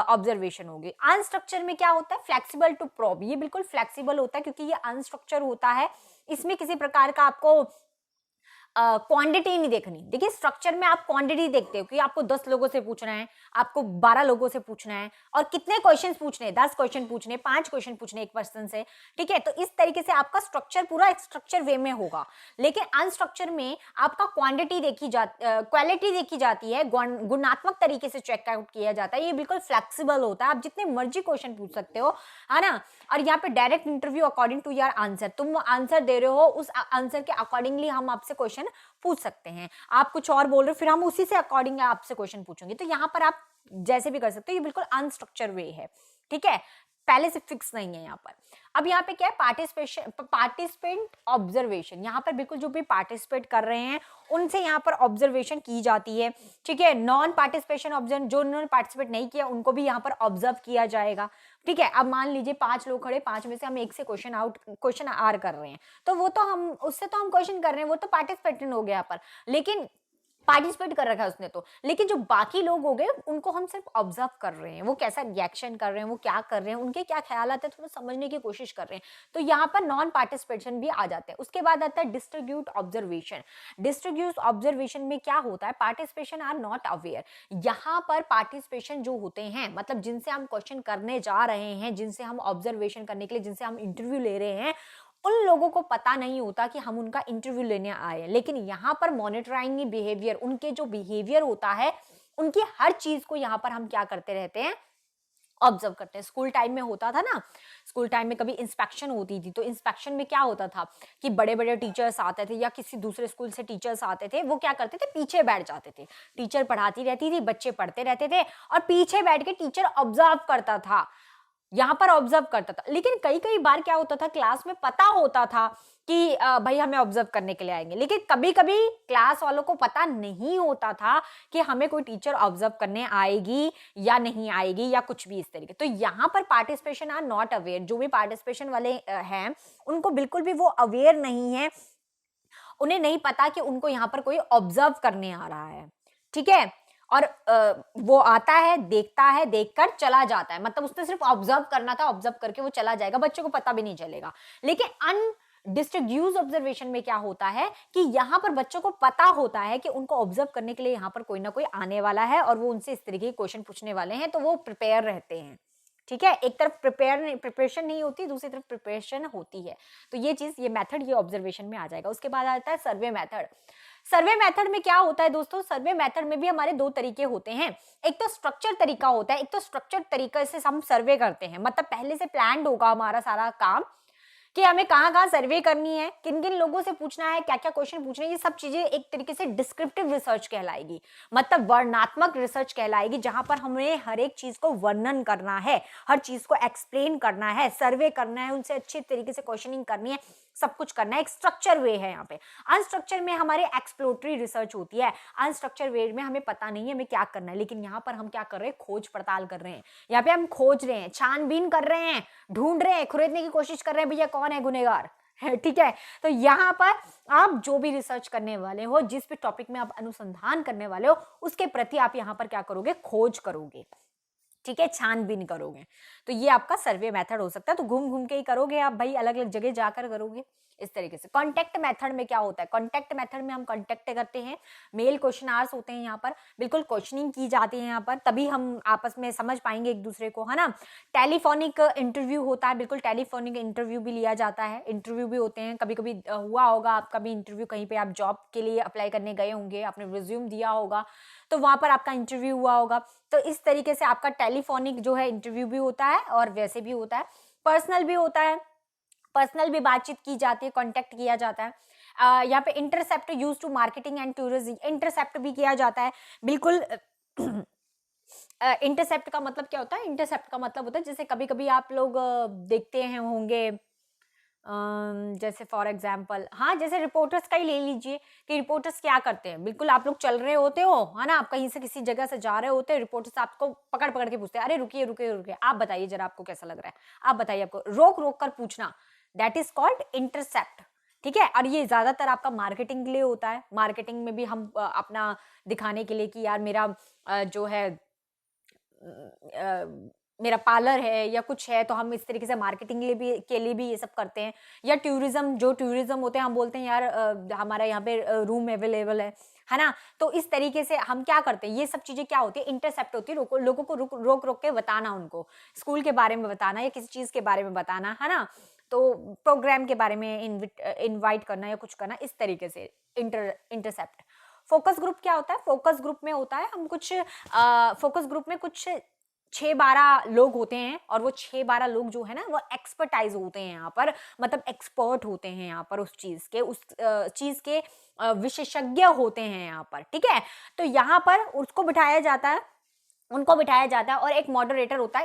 ऑब्जर्वेशन होगी। अनस्ट्रक्चर में क्या होता है, फ्लेक्सिबल टू प्रोब। ये बिल्कुल फ्लेक्सिबल होता है क्योंकि ये अनस्ट्रक्चर होता है, इसमें किसी प्रकार का आपको क्वांटिटी नहीं देखनी। देखिए स्ट्रक्चर में आप क्वांटिटी देखते हो कि आपको 10 लोगों से पूछना है, आपको 12 लोगों से पूछना है और कितने क्वेश्चंस पूछने हैं, 10 क्वेश्चन पूछने, 5 क्वेश्चन पूछने एक पर्सन से, ठीक है। तो इस तरीके से आपका स्ट्रक्चर पूरा एक स्ट्रक्चर वे में होगा। लेकिन अनस्ट्रक्चर में आपका क्वांटिटी क्वालिटी देखी जाती है, गुणात्मक तरीके से चेकआउट किया जाता है। ये बिल्कुल फ्लेक्सिबल होता है, आप जितने मर्जी क्वेश्चन पूछ सकते हो, है ना। और यहाँ पे direct interview according to your answer, तुम आंसर दे रहे हो उस आंसर के अकॉर्डिंगली हम आपसे क्वेश्चन पूछ सकते हैं। आप कुछ और बोल रहे हो, फिर हम उसी से अकॉर्डिंग आपसे क्वेश्चन पूछेंगे। तो यहाँ पर आप जैसे भी कर सकते हो, ये बिल्कुल अनस्ट्रक्चर वे है, ठीक है, पहले से फिक्स नहीं है यहाँ पर। अब यहाँ पे क्या है, पार्टिसिपेंट ऑब्जर्वेशन। यहाँ पर बिल्कुल जो भी पार्टिसिपेट कर रहे हैं उनसे यहाँ पर ऑब्जर्वेशन की जाती है, ठीक है। नॉन पार्टिसिपेशन ऑब्जर्व, जो उन्होंने पार्टिसिपेट नहीं किया उनको भी यहाँ पर ऑब्जर्व किया जाएगा, ठीक है। अब मान लीजिए 5 लोग खड़े, 5 में से हम एक से क्वेश्चन आर कर रहे हैं, तो वो तो हम उससे तो हम क्वेश्चन कर रहे हैं, वो तो पार्टिसिपेंट हो गया यहाँ पर, लेकिन पार्टिसिपेट कर रखा है उसने तो। लेकिन जो बाकी लोग हो गए उनको हम सिर्फ ऑब्जर्व कर रहे हैं, वो कैसा रिएक्शन कर रहे हैं, वो क्या कर रहे हैं, उनके क्या ख्याल आते हैं, थोड़ा समझने की कोशिश कर रहे हैं। तो यहाँ पर नॉन पार्टिसिपेशन भी आ जाते हैं। उसके बाद आता है डिस्ट्रीब्यूट ऑब्जर्वेशन। डिस्ट्रीब्यूट ऑब्जर्वेशन में क्या होता है, पार्टिसिपेशन आर नॉट अवेयर। यहाँ पर पार्टिसिपेशन जो होते हैं, मतलब जिनसे हम क्वेश्चन करने जा रहे हैं, जिनसे हम ऑब्जर्वेशन करने के लिए, जिनसे हम इंटरव्यू ले रहे हैं, उन लोगों को पता नहीं होता कि हम उनका इंटरव्यू लेने आए हैं। लेकिन यहाँ पर मॉनिटरिंग बिहेवियर, उनके जो बिहेवियर होता है, उनकी हर चीज को यहाँ पर हम क्या करते रहते हैं, ऑब्जर्व करते हैं। स्कूल टाइम में होता था ना, स्कूल टाइम में कभी इंस्पेक्शन होती थी, तो इंस्पेक्शन में क्या होता था कि बड़े बड़े टीचर्स आते थे या किसी दूसरे स्कूल से टीचर्स आते थे, वो क्या करते थे, पीछे बैठ जाते थे। टीचर पढ़ाती रहती थी, बच्चे पढ़ते रहते थे और पीछे बैठ के टीचर ऑब्जर्व करता था, यहाँ पर ऑब्जर्व करता था। लेकिन कई कई बार क्या होता था, क्लास में पता होता था कि भाई हमें ऑब्जर्व करने के लिए आएंगे, लेकिन कभी कभी क्लास वालों को पता नहीं होता था कि हमें कोई टीचर ऑब्जर्व करने आएगी या नहीं आएगी या कुछ भी इस तरीके। तो यहाँ पर पार्टिसिपेशन आर नॉट अवेयर। जो भी पार्टिसिपेशन वाले हैं उनको बिल्कुल भी वो अवेयर नहीं है, उन्हें नहीं पता कि उनको यहाँ पर कोई ऑब्जर्व करने आ रहा है, ठीक है। और वो आता है, देखता है, देखकर चला जाता है, मतलब उसने सिर्फ ऑब्जर्व करना था, ऑब्जर्व करके वो चला जाएगा, बच्चों को पता भी नहीं चलेगा। लेकिन अनडिस्ट्रीब्यूट ऑब्जर्वेशन में क्या होता है कि यहाँ पर बच्चों को पता होता है कि उनको ऑब्जर्व करने के लिए यहाँ पर कोई ना कोई आने वाला है और वो उनसे इस तरीके के क्वेश्चन पूछने वाले हैं, तो वो प्रिपेयर रहते हैं, ठीक है। एक तरफ प्रिपरेशन नहीं होती, दूसरी तरफ प्रिपरेशन होती है। तो ये चीज, ये मेथड, ये ऑब्जर्वेशन में आ जाएगा। उसके बाद आता है सर्वे मेथड। सर्वे मेथड में क्या होता है दोस्तों, सर्वे मेथड में भी हमारे 2 तरीके होते हैं। एक तो स्ट्रक्चर तरीका होता है, एक तो स्ट्रक्चर तरीके से हम सर्वे करते हैं, मतलब पहले से प्लान्ड होगा हमारा सारा काम कि हमें कहाँ कहाँ सर्वे करनी है, किन किन लोगों से पूछना है, क्या क्या क्वेश्चन पूछने हैं, ये सब चीजें एक तरीके से डिस्क्रिप्टिव रिसर्च कहलाएगी, मतलब वर्णनात्मक रिसर्च कहलाएगी, जहां पर हमें हर एक चीज को वर्णन करना है, हर चीज को एक्सप्लेन करना है, सर्वे करना है, उनसे अच्छे तरीके से क्वेश्चनिंग करनी है, सब कुछ करना है। एक स्ट्रक्चर वे है यहाँ पे। अनस्ट्रक्चर में हमारे एक्सप्लोरेटरी रिसर्च होती है। अनस्ट्रक्चर वे में हमें पता नहीं है हमें क्या करना है, लेकिन यहाँ पर हम क्या कर रहे हैं, खोज पड़ताल कर रहे हैं। यहाँ पे हम खोज रहे हैं, छानबीन कर रहे हैं, ढूंढ रहे हैं, खुरेदने की कोशिश कर रहे हैं, भैया कौन है गुनहगार, ठीक है। तो यहाँ पर आप जो भी रिसर्च करने वाले हो, जिस भी टॉपिक में आप अनुसंधान करने वाले हो, उसके प्रति आप यहाँ पर क्या करोगे, खोज करोगे, ठीक है, छानबीन करोगे। तो ये आपका सर्वे मेथड हो सकता है। तो घूम घूम के ही करोगे आप भाई, अलग अलग जगह जाकर करोगे इस तरीके से। कॉन्टेक्ट मेथड में क्या होता है, कॉन्टेक्ट मेथड में हम कॉन्टेक्ट करते हैं, मेल क्वेश्चन आवर्स होते हैं, यहाँ पर बिल्कुल क्वेश्चनिंग की जाती है, यहाँ पर तभी हम आपस में समझ पाएंगे एक दूसरे को, है ना। टेलीफोनिक इंटरव्यू होता है, बिल्कुल टेलीफोनिक इंटरव्यू भी लिया जाता है, इंटरव्यू भी होते हैं। कभी कभी हुआ होगा आपका भी इंटरव्यू, कहीं पे आप जॉब के लिए अप्लाई करने गए होंगे, आपने रिज्यूम दिया होगा, तो वहां पर आपका इंटरव्यू हुआ होगा। तो इस तरीके से आपका टेलीफोनिक जो है इंटरव्यू भी होता है और वैसे भी होता है, पर्सनल भी होता है, पर्सनल भी बातचीत की जाती है, कांटेक्ट किया जाता है। यहाँ पे intercept use to marketing and tourism, intercept भी किया जाता है, बिल्कुल। इंटरसेप्ट का मतलब क्या होता है, इंटरसेप्ट का मतलब होता है जैसे कभी कभी आप लोग देखते हैं होंगे, जैसे फॉर एग्जाम्पल, हाँ जैसे रिपोर्टर्स का ही ले लीजिए कि रिपोर्टर्स क्या करते हैं, बिल्कुल आप लोग चल रहे होते हो, है ना, आप कहीं से किसी जगह से जा रहे होते हैं, रिपोर्टर्स आपको पकड़ पकड़ के पूछते हैं, अरे रुकिए रुकिए रुकिए, आप बताइए जरा आपको कैसा लग रहा है, आप बताइए, आपको रोक रोक कर पूछना, दैट इज कॉल्ड इंटरसेप्ट, ठीक है। और ये ज्यादातर आपका मार्केटिंग के लिए होता है। मार्केटिंग में भी हम अपना दिखाने के लिए कि यार मेरा जो है मेरा पार्लर है या कुछ है, तो हम इस तरीके से मार्केटिंग के लिए भी ये सब करते हैं। या टूरिज्म, जो टूरिज्म होते हैं, हम बोलते हैं यार हमारा यहाँ पे रूम अवेलेबल है ना। तो इस तरीके से हम क्या करते हैं, ये सब चीजें क्या होती है, इंटरसेप्ट होती है, लोगों को रोक रोक के बताना, उनको स्कूल के बारे में बताना या किसी चीज के बारे में बताना, है ना। तो प्रोग्राम के बारे में इनवाइट करना या कुछ करना, इस तरीके से इंटरसेप्ट। फोकस ग्रुप क्या होता है, फोकस ग्रुप में होता है हम कुछ फोकस ग्रुप में कुछ 6-12 लोग होते हैं, और वो 6-12 लोग जो है ना, वो एक्सपर्टाइज होते हैं यहाँ पर, मतलब एक्सपर्ट होते हैं यहाँ पर उस चीज के विशेषज्ञ होते हैं यहाँ पर, ठीक है। तो यहाँ पर उसको बिठाया जाता है, उनको बिठाया जाता है, और एक मॉडरेटर होता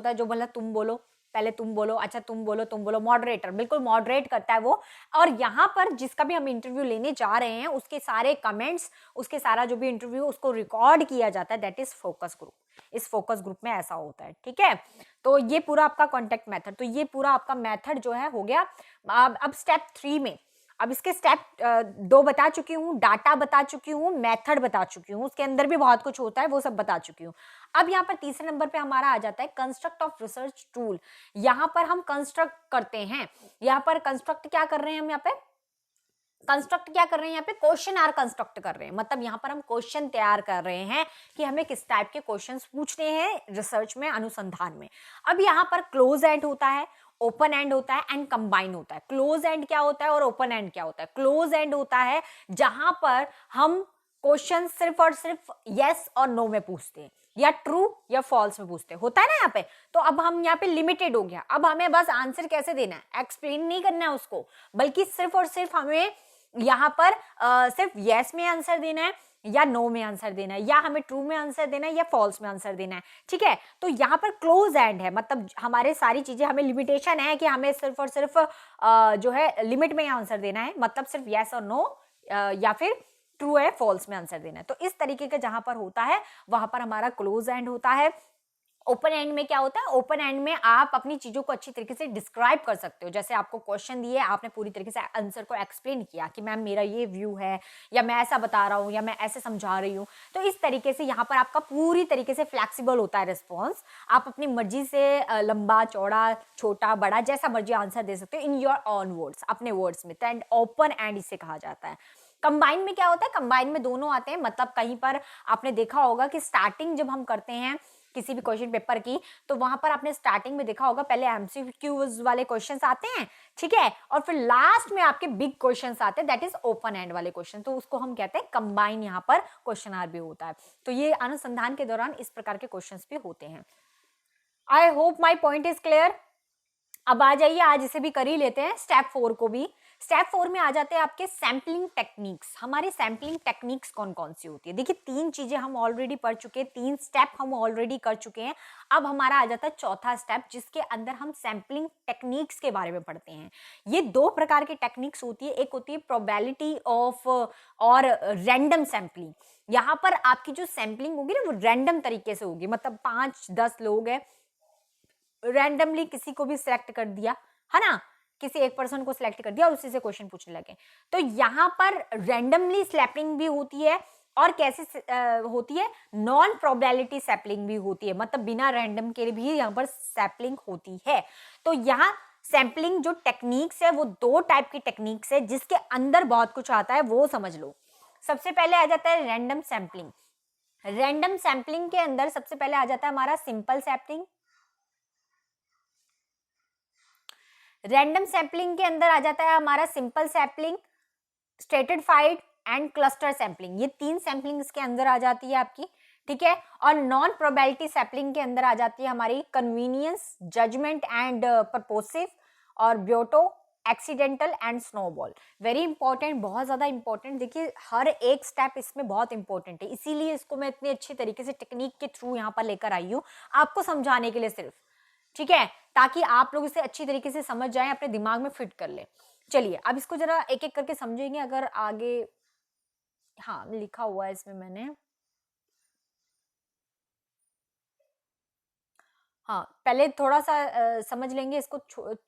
है, जो बोला तुम बोलो, पहले तुम बोलो, अच्छा तुम बोलो, मॉडरेटर बिल्कुल मॉडरेट करता है वो। और यहाँ पर जिसका भी हम इंटरव्यू लेने जा रहे हैं, उसके सारे कमेंट्स, उसके सारा जो भी इंटरव्यू, उसको रिकॉर्ड किया जाता है, दैट इज फोकस ग्रुप। इस फोकस ग्रुप में ऐसा होता है, ठीक है। तो ये पूरा आपका कॉन्टेक्ट मेथड, तो ये पूरा आपका मेथड जो है हो गया। अब स्टेप 3 में, अब इसके स्टेप 2 बता चुकी हूँ, डाटा बता चुकी हूँ, मेथड बता चुकी हूँ, उसके अंदर भी बहुत कुछ होता है, वो सब बता चुकी हूँ। अब यहाँ पर तीसरे नंबर पे हमारा आ जाता है कंस्ट्रक्ट ऑफ रिसर्च टूल। यहाँ पर हम कंस्ट्रक्ट करते हैं, यहाँ पर कंस्ट्रक्ट क्या कर रहे हैं हम, यहाँ पे कंस्ट्रक्ट क्या कर रहे हैं, यहाँ पे क्वेश्चन आर कंस्ट्रक्ट कर रहे हैं, मतलब यहाँ पर हम क्वेश्चन तैयार कर रहे हैं कि हमें किस टाइप के क्वेश्चंस पूछने हैं रिसर्च में, अनुसंधान में। अब यहाँ पर क्लोज एंड होता है, ओपन एंड होता है, एंड कंबाइन होता है। क्लोज एंड क्या होता है और ओपन एंड क्या होता है? क्लोज एंड होता है जहां पर हम क्वेश्चन सिर्फ और सिर्फ यस और नो में पूछते हैं, या ट्रू या फॉल्स में पूछते हैं, होता है ना यहाँ पे। तो अब हम यहाँ पे लिमिटेड हो गया, अब हमें बस आंसर कैसे देना है, एक्सप्लेन नहीं करना है उसको, बल्कि सिर्फ और सिर्फ हमें यहाँ पर सिर्फ यस में आंसर देना है, या नो में आंसर देना है, या हमें ट्रू में आंसर देना है, या फॉल्स में आंसर देना है, ठीक है। तो यहाँ पर क्लोज एंड है, मतलब हमारे सारी चीजें, हमें लिमिटेशन है कि हमें सिर्फ और सिर्फ जो है लिमिट में आंसर देना है, मतलब सिर्फ यस और नो, या फिर ट्रू है फॉल्स में आंसर देना है। तो इस तरीके का जहां पर होता है, वहां पर हमारा क्लोज एंड होता है। ओपन एंड में क्या होता है, ओपन एंड में आप अपनी चीजों को अच्छी तरीके से डिस्क्राइब कर सकते हो। जैसे आपको क्वेश्चन दिए, आपने पूरी तरीके से आंसर को एक्सप्लेन किया कि मैम मेरा ये व्यू है, या मैं ऐसा बता रहा हूँ, या मैं ऐसे समझा रही हूँ। तो इस तरीके से यहाँ पर आपका पूरी तरीके से फ्लैक्सिबल होता है रिस्पॉन्स। आप अपनी मर्जी से लंबा चौड़ा छोटा बड़ा जैसा मर्जी आंसर दे सकते हो इन योर ऑन वर्ड्स, अपने वर्ड्स में। तो ओपन एंड इसे कहा जाता है। कंबाइन में क्या होता है, कंबाइन में दोनों आते हैं, मतलब कहीं पर आपने देखा होगा कि स्टार्टिंग जब हम करते हैं किसी भी क्वेश्चन पेपर की, तो वहां पर आपने स्टार्टिंग में देखा होगा पहले एमसीक्यूज वाले क्वेश्चंस आते हैं, ठीक है, और फिर लास्ट में आपके बिग क्वेश्चंस आते हैं, दैट इज ओपन एंड वाले क्वेश्चन। तो उसको हम कहते हैं कंबाइन, यहाँ पर क्वेश्चन आर भी होता है। तो ये अनुसंधान के दौरान इस प्रकार के क्वेश्चंस भी होते हैं। I hope my point is clear. अब आ जाइए, आज इसे भी कर ही लेते हैं, स्टेप 4 को भी। स्टेप 4 में आ जाते हैं आपके सैम्पलिंग टेक्निक्स। हमारी सैम्पलिंग टेक्निक्स कौन कौन सी होती है? देखिए 3 चीजें हम ऑलरेडी पढ़ चुके हैं, 3 स्टेप हम ऑलरेडी कर चुके हैं। अब हमारा आ जाता है चौथा स्टेप, जिसके अंदर हम सैम्पलिंग टेक्निक्स के बारे में पढ़ते हैं। ये 2 प्रकार की टेक्निक्स होती है, एक होती है प्रोबेबिलिटी ऑफ और रैंडम सैम्पलिंग। यहाँ पर आपकी जो सैम्पलिंग होगी ना, वो रैंडम तरीके से होगी, मतलब 5-10 लोग हैं, रैंडमली किसी को भी सिलेक्ट कर दिया, है ना, किसी एक पर्सन को सिलेक्ट कर दिया और उसी से क्वेश्चन पूछने लगे। तो यहाँ पर रैंडमली सैम्पलिंग भी होती है, और कैसे होती है, नॉन प्रोबेबिलिटी सैम्पलिंग भी होती है, मतलब बिना रैंडम के भी यहाँ पर सैम्पलिंग होती है। तो यहाँ सैम्पलिंग जो टेक्निक्स है, वो 2 टाइप की टेक्निक्स है, जिसके अंदर बहुत कुछ आता है, वो समझ लो। सबसे पहले आ जाता है रैंडम सैम्पलिंग। रैंडम सैम्पलिंग के अंदर सबसे पहले आ जाता है हमारा सिंपल सैम्पलिंग। रैंडम सैम्पलिंग के अंदर आ जाता है हमारा simple sampling, stratified and cluster sampling. ये 3 सैम्पलिंग इसके अंदर आ जाती है आपकी, ठीक है। और नॉन प्रोबेबिलिटी सैम्पलिंग के अंदर आ जाती है हमारी कन्वीनियंस, जजमेंट एंड पर्पोसिव, और ब्योटो, accidental and snowball. Very important, बहुत ज्यादा इंपॉर्टेंट। देखिए हर एक स्टेप इसमें बहुत इंपॉर्टेंट है, इसीलिए इसको मैं इतनी अच्छी तरीके से टेक्निक के थ्रू यहाँ पर लेकर आई हूँ, आपको समझाने के लिए सिर्फ, ठीक है, ताकि आप लोग इसे अच्छी तरीके से समझ जाएं, अपने दिमाग में फिट कर ले। चलिए अब इसको जरा एक एक करके समझेंगे। अगर आगे, हाँ लिखा हुआ है इसमें मैंने, हाँ पहले थोड़ा सा समझ लेंगे इसको,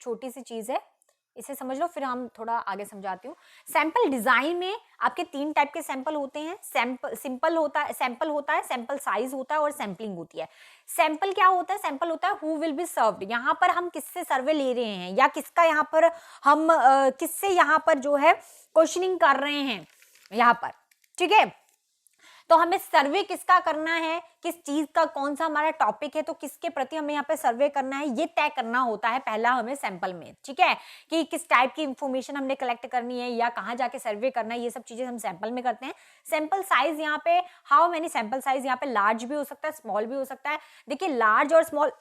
छोटी सी चीज है। इसे समझ लो, फिर हम थोड़ा आगे समझाती हूँ। सैंपल डिजाइन में आपके 3 टाइप के सैंपल होते हैं। सैंपल होता है, सैंपल साइज होता है और सैंपलिंग होती है। सैंपल क्या होता है? सैंपल होता है हु विल बी सर्व्ड। यहाँ पर हम किससे सर्वे ले रहे हैं या किसका यहाँ पर हम किससे यहाँ पर जो है क्वेश्चनिंग कर रहे हैं यहाँ पर, ठीक है। तो हमें सर्वे किसका करना है, किस चीज का, कौन सा हमारा टॉपिक है, तो किसके प्रति हमें यहाँ पे सर्वे करना है, ये तय करना होता है पहला हमें सैंपल में, ठीक है, कि किस टाइप की इंफॉर्मेशन हमने कलेक्ट करनी है या कहाँ जाके सर्वे करना है, ये सब चीजें हम सैंपल में करते हैं। सैंपल साइज यहाँ पे, हाउ मेनी सैंपल साइज, यहाँ पे लार्ज भी हो सकता है, स्मॉल भी हो सकता है। देखिए लार्ज और स्मॉल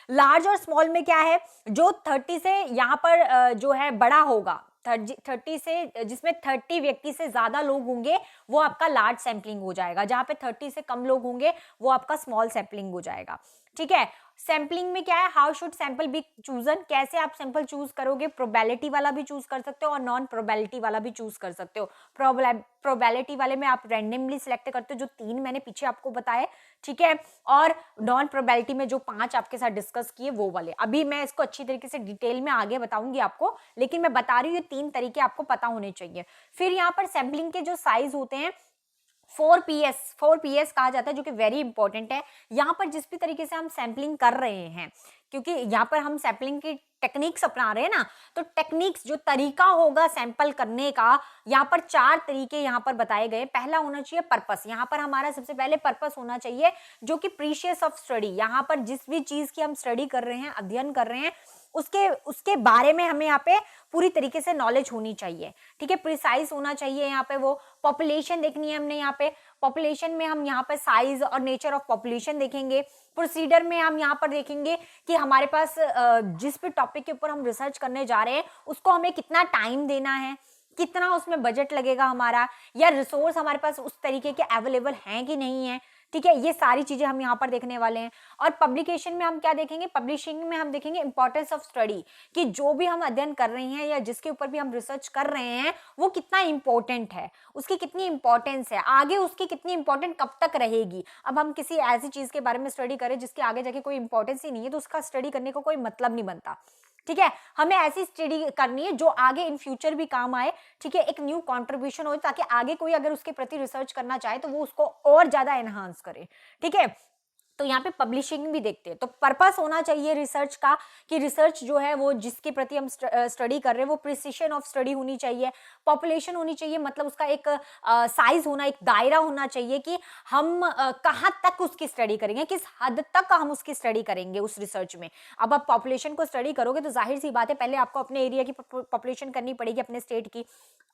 लार्ज और स्मॉल में क्या है, जो 30 से यहाँ पर जो है बड़ा होगा, 30 से, जिसमें 30 व्यक्ति से ज्यादा लोग होंगे वो आपका लार्ज सैंपलिंग हो जाएगा। जहां पे 30 से कम लोग होंगे वो आपका स्मॉल सैंपलिंग हो जाएगा, ठीक है। सैंपलिंग में क्या है, how should sample be chosen, कैसे आप सैंपल चूज करोगे, प्रोबेबिलिटी वाला भी चूज कर सकते हो और नॉन प्रोबेबिलिटी वाला भी चूज कर सकते हो। प्रोबेबिलिटी वाले में आप रैंडमली सिलेक्ट करते हो, जो 3 मैंने पीछे आपको बताए, ठीक है, और नॉन प्रोबेबिलिटी में जो 5 आपके साथ डिस्कस किए वो वाले। अभी मैं इसको अच्छी तरीके से डिटेल में आगे बताऊंगी आपको, लेकिन मैं बता रही हूँ ये 3 तरीके आपको पता होने चाहिए। फिर यहाँ पर सैंपलिंग के जो साइज होते हैं 4PS कहा जाता है, जो कि वेरी इंपॉर्टेंट है। यहाँ पर जिस भी तरीके से हम सैंपलिंग कर रहे हैं, क्योंकि यहाँ पर हम सैंपलिंग की टेक्निक्स अपना रहे हैं ना, तो टेक्निक्स जो तरीका होगा सैंपल करने का, यहाँ पर 4 तरीके यहाँ पर बताए गए। पहला होना चाहिए पर्पस। यहाँ पर हमारा सबसे पहले पर्पस होना चाहिए जो कि प्रीशियस ऑफ स्टडी। यहाँ पर जिस भी चीज की हम स्टडी कर रहे हैं, अध्ययन कर रहे हैं, उसके बारे में हमें यहाँ पे पूरी तरीके से नॉलेज होनी चाहिए, ठीक है, प्रिसाइज होना चाहिए। यहाँ पे वो पॉपुलेशन देखनी है हमने, यहाँ पे पॉपुलेशन में हम यहाँ पे साइज और नेचर ऑफ पॉपुलेशन देखेंगे। प्रोसीडर में हम यहाँ पर देखेंगे कि हमारे पास जिस भी टॉपिक के ऊपर हम रिसर्च करने जा रहे हैं उसको हमें कितना टाइम देना है, कितना उसमें बजट लगेगा हमारा, या रिसोर्स हमारे पास उस तरीके के अवेलेबल हैं कि नहीं है, ठीक है, ये सारी चीजें हम यहाँ पर देखने वाले हैं। और पब्लिकेशन में हम क्या देखेंगे, पब्लिशिंग में हम देखेंगे इंपॉर्टेंस ऑफ स्टडी, कि जो भी हम अध्ययन कर रहे हैं या जिसके ऊपर भी हम रिसर्च कर रहे हैं वो कितना इंपॉर्टेंट है, उसकी कितनी इंपॉर्टेंस है, आगे उसकी कितनी इंपॉर्टेंट कब तक रहेगी। अब हम किसी ऐसी चीज के बारे में स्टडी करें जिसके आगे जाके कोई इंपॉर्टेंस ही नहीं है, तो उसका स्टडी करने का कोई मतलब नहीं बनता, ठीक है। हमें ऐसी स्टडी करनी है जो आगे इन फ्यूचर भी काम आए, ठीक है, एक न्यू कंट्रीब्यूशन हो, ताकि आगे कोई अगर उसके प्रति रिसर्च करना चाहे तो वो उसको और ज्यादा एनहांस करे, ठीक है। तो यहाँ पे पब्लिशिंग भी देखते हैं। तो पर्पस होना चाहिए रिसर्च का, कि रिसर्च जो है वो जिसके प्रति हम स्टडी कर रहे हैं वो प्रिसिशन ऑफ स्टडी होनी चाहिए। पॉपुलेशन होनी चाहिए, मतलब उसका एक साइज होना, एक दायरा होना चाहिए कि हम कहाँ तक उसकी स्टडी करेंगे, किस हद तक हम उसकी स्टडी करेंगे उस रिसर्च में। अब आप पॉपुलेशन को स्टडी करोगे तो जाहिर सी बात है पहले आपको अपने एरिया की पॉपुलेशन करनी पड़ेगी, अपने स्टेट की,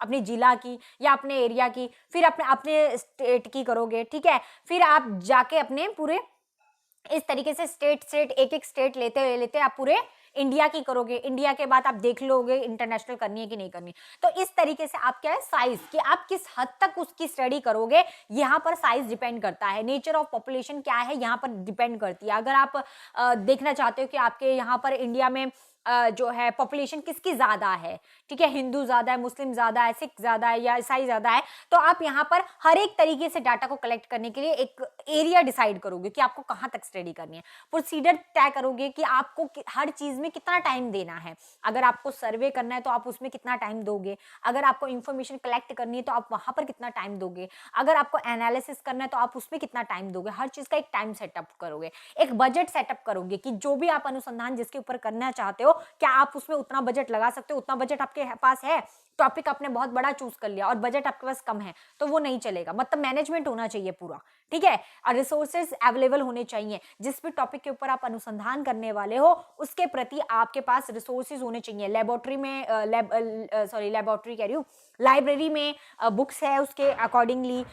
अपने जिला की या अपने एरिया की, फिर अपने स्टेट की करोगे, ठीक है। फिर आप जाके अपने पूरे इस तरीके से स्टेट एक स्टेट लेते आप पूरे इंडिया की करोगे। इंडिया के बाद आप देख लोगे इंटरनेशनल करनी है कि नहीं करनी। तो इस तरीके से आप क्या है, साइज, कि आप किस हद तक उसकी स्टडी करोगे, यहाँ पर साइज डिपेंड करता है। नेचर ऑफ पॉपुलेशन क्या है यहाँ पर डिपेंड करती है। अगर आप देखना चाहते हो कि आपके यहाँ पर इंडिया में जो है पॉपुलेशन किसकी ज्यादा है, ठीक है, हिंदू ज्यादा है, मुस्लिम ज्यादा है, सिख ज्यादा है या ईसाई ज्यादा है, तो आप यहाँ पर हर एक तरीके से डाटा को कलेक्ट करने के लिए एक एरिया डिसाइड करोगे कि आपको कहाँ तक स्टडी करनी है। प्रोसीजर तय करोगे कि आपको हर चीज में कितना टाइम देना है। अगर आपको सर्वे करना है तो आप उसमें कितना टाइम दोगे, अगर आपको इंफॉर्मेशन कलेक्ट करनी है तो आप वहां पर कितना टाइम दोगे, अगर आपको एनालिसिस करना है तो आप उसमें कितना टाइम दोगे। हर चीज का एक टाइम सेटअप करोगे, एक बजट सेटअप करोगे कि जो भी आप अनुसंधान जिसके ऊपर करना चाहते हो, क्या आप उसमें उतना बजट लगा सकते हो। उतना बजट आपके पास है, टॉपिक आपने बहुत बड़ा चूज कर लिया और बजट आपके पास कम है तो वो नहीं चलेगा। मतलब मैनेजमेंट होना चाहिए पूरा, ठीक है, और रिसोर्सेज अवेलेबल होने चाहिए। जिस भी टॉपिक के ऊपर आप अनुसंधान करने वाले हो उसके प्रति आपके पास रिसोर्सेज होने चाहिए। लेबोरेटरी में लेबोरेटरी कह रही हूँ, लाइब्रेरी में बुक्स है उसके अकॉर्डिंगली,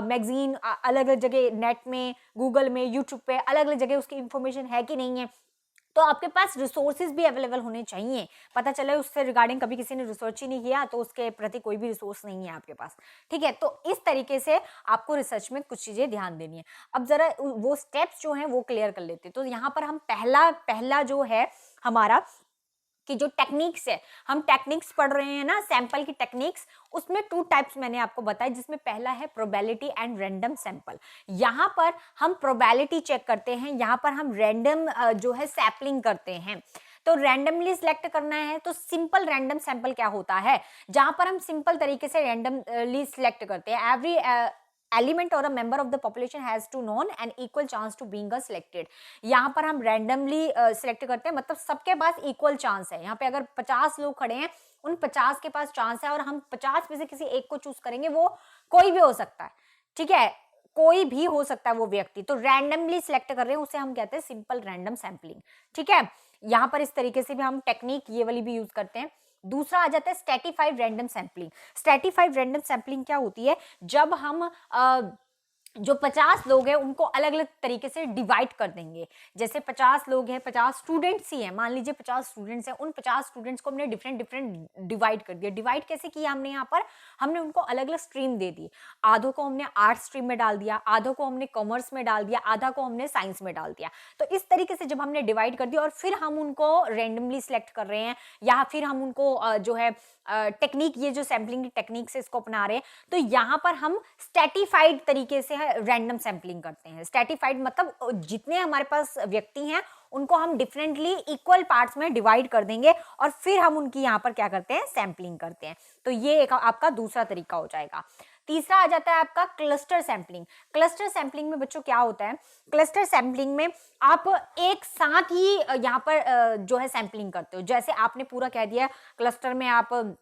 मैगजीन अलग अलग जगह, नेट में, गूगल में, यूट्यूब पे अलग अलग जगह उसकी इंफॉर्मेशन है कि नहीं है। तो आपके पास रिसोर्सेज भी अवेलेबल होने चाहिए। पता चले उससे रिगार्डिंग कभी किसी ने रिसर्च ही नहीं किया तो उसके प्रति कोई भी रिसोर्स नहीं है आपके पास, ठीक है। तो इस तरीके से आपको रिसर्च में कुछ चीजें ध्यान देनी है। अब जरा वो स्टेप्स जो हैं वो क्लियर कर लेते हैं। तो यहाँ पर हम पहला जो है हमारा कि जो टेक्निक्स है, हम टेक्निक्स पढ़ रहे हैं ना, सैंपल की टेक्निक्स, उसमें 2 टाइप्स मैंने आपको बताया, जिसमें पहला है प्रोबेबिलिटी एंड रैंडम सैंपल। यहाँ पर हम प्रोबेबिलिटी चेक करते हैं, यहाँ पर हम रैंडम जो है सैंपलिंग करते हैं। तो रैंडमली सिलेक्ट करना है तो सिंपल रैंडम सैंपल क्या होता है, जहां पर हम सिंपल तरीके से रैंडमली सिलेक्ट करते हैं। एवरी एलिमेंट और a member of the population has to known and equal chance to being selected. यहाँ पर हम रैंडमली सिलेक्ट करते हैं, मतलब सबके पास इक्वल चांस है। यहाँ पे अगर 50 लोग खड़े हैं, उन 50 के पास चांस है और हम 50 में से किसी एक को चूज करेंगे, वो कोई भी हो सकता है, ठीक है, कोई भी हो सकता है वो व्यक्ति। तो रैंडमली सिलेक्ट कर रहे हैं, उसे हम कहते हैं सिंपल रैंडम सैंपलिंग, ठीक है। यहाँ पर इस तरीके से भी हम टेक्निक ये वाली भी यूज करते हैं। दूसरा आ जाता है stratified random sampling. Stratified random sampling क्या होती है, जब हम जो 50 लोग हैं उनको अलग अलग तरीके से डिवाइड कर देंगे। जैसे 50 लोग हैं, 50 स्टूडेंट्स ही हैं, मान लीजिए 50 स्टूडेंट्स हैं, उन 50 स्टूडेंट्स को हमने डिफरेंट डिफरेंट डिवाइड कर दिया। डिवाइड कैसे किया हमने, यहाँ पर हमने उनको अलग अलग स्ट्रीम दे दी। आधों को हमने आर्ट स्ट्रीम में डाल दिया, आधों को हमने कॉमर्स में डाल दिया, आधा को हमने साइंस में डाल दिया। तो इस तरीके से जब हमने डिवाइड कर दिया और फिर हम उनको रैंडमली सिलेक्ट कर रहे हैं, या फिर हम उनको जो है टेक्निक, ये जो सैम्पलिंग की टेक्निक से इसको अपना रहे हैं, तो यहाँ पर हम स्ट्रैटिफाइड तरीके से रैंडम सैम्पलिंग करते हैं। स्ट्रैटिफाइड मतलब जितने हमारे पास व्यक्ति हैं उनको हम डिफरेंटली इक्वल पार्ट्स में डिवाइड कर देंगे और फिर हम उनकी यहाँ पर क्या करते हैं, सैम्पलिंग करते हैं। तो ये एक आपका दूसरा तरीका हो जाएगा। तीसरा आ जाता है आपका क्लस्टर सैम्पलिंग। क्लस्टर सैम्पलिंग में बच्चों क्या होता है, क्लस्टर सैम्पलिंग में आप एक साथ ही यहाँ पर जो है सैम्पलिंग करते हो। जैसे आपने पूरा कह दिया क्लस्टर में आप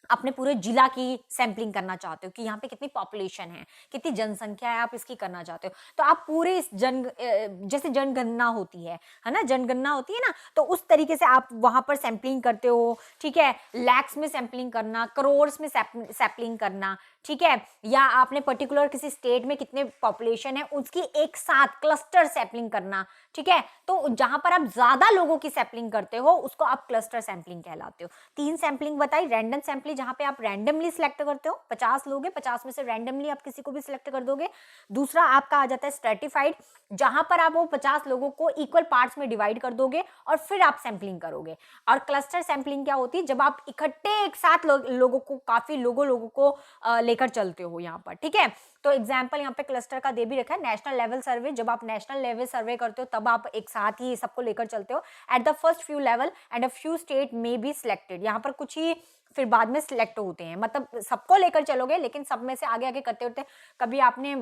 अपने पूरे जिला की सैम्पलिंग करना चाहते हो कि यहाँ पे कितनी पॉपुलेशन है, कितनी जनसंख्या है, आप इसकी करना चाहते हो। तो आप पूरे इस जैसे जनगणना होती है ना, जनगणना होती है ना, तो उस तरीके से आप वहां पर सैम्पलिंग करते हो, ठीक है। लैक्स में सैम्पलिंग करना, करोड़्स में सैम्पलिंग करना, ठीक है, या आपने पर्टिकुलर किसी स्टेट में कितने पॉपुलेशन है उसकी एक साथ क्लस्टर सैम्पलिंग करना, ठीक है। तो जहां पर आप ज्यादा लोगों की सैम्पलिंग करते हो उसको आप क्लस्टर सैम्पलिंग कहलाते हो। 3 सैम्पलिंग बताई, रैंडम सैम्पलिंग जहां पे आप रैंडमली सिलेक्ट करते हो, 50 लोग हैं, 50 में से रैंडमली आप किसी को भी सिलेक्ट कर दोगे। दूसरा आपका आ जाता है स्ट्रैटिफाइड, जहां पर आप वो 50 लोगों को इक्वल पार्ट्स में डिवाइड कर दोगे और फिर आप सैम्पलिंग करोगे। और क्लस्टर सैम्पलिंग क्या होती है, जब आप इकट्ठे एक साथ लोगों को, काफी लोगों को लेकर चलते हो यहाँ पर, ठीक है। तो एग्जाम्पल यहाँ पे क्लस्टर का दे भी रखा है, नेशनल लेवल सर्वे। जब आप नेशनल लेवल सर्वे करते हो तब आप एक साथ ही सबको लेकर चलते हो। At the first few level and a few state में बी सिलेक्टेड, यहाँ पर कुछ ही फिर बाद में सिलेक्ट होते हैं, मतलब सबको लेकर चलोगे लेकिन सब में से आगे आगे करते होते। कभी आपने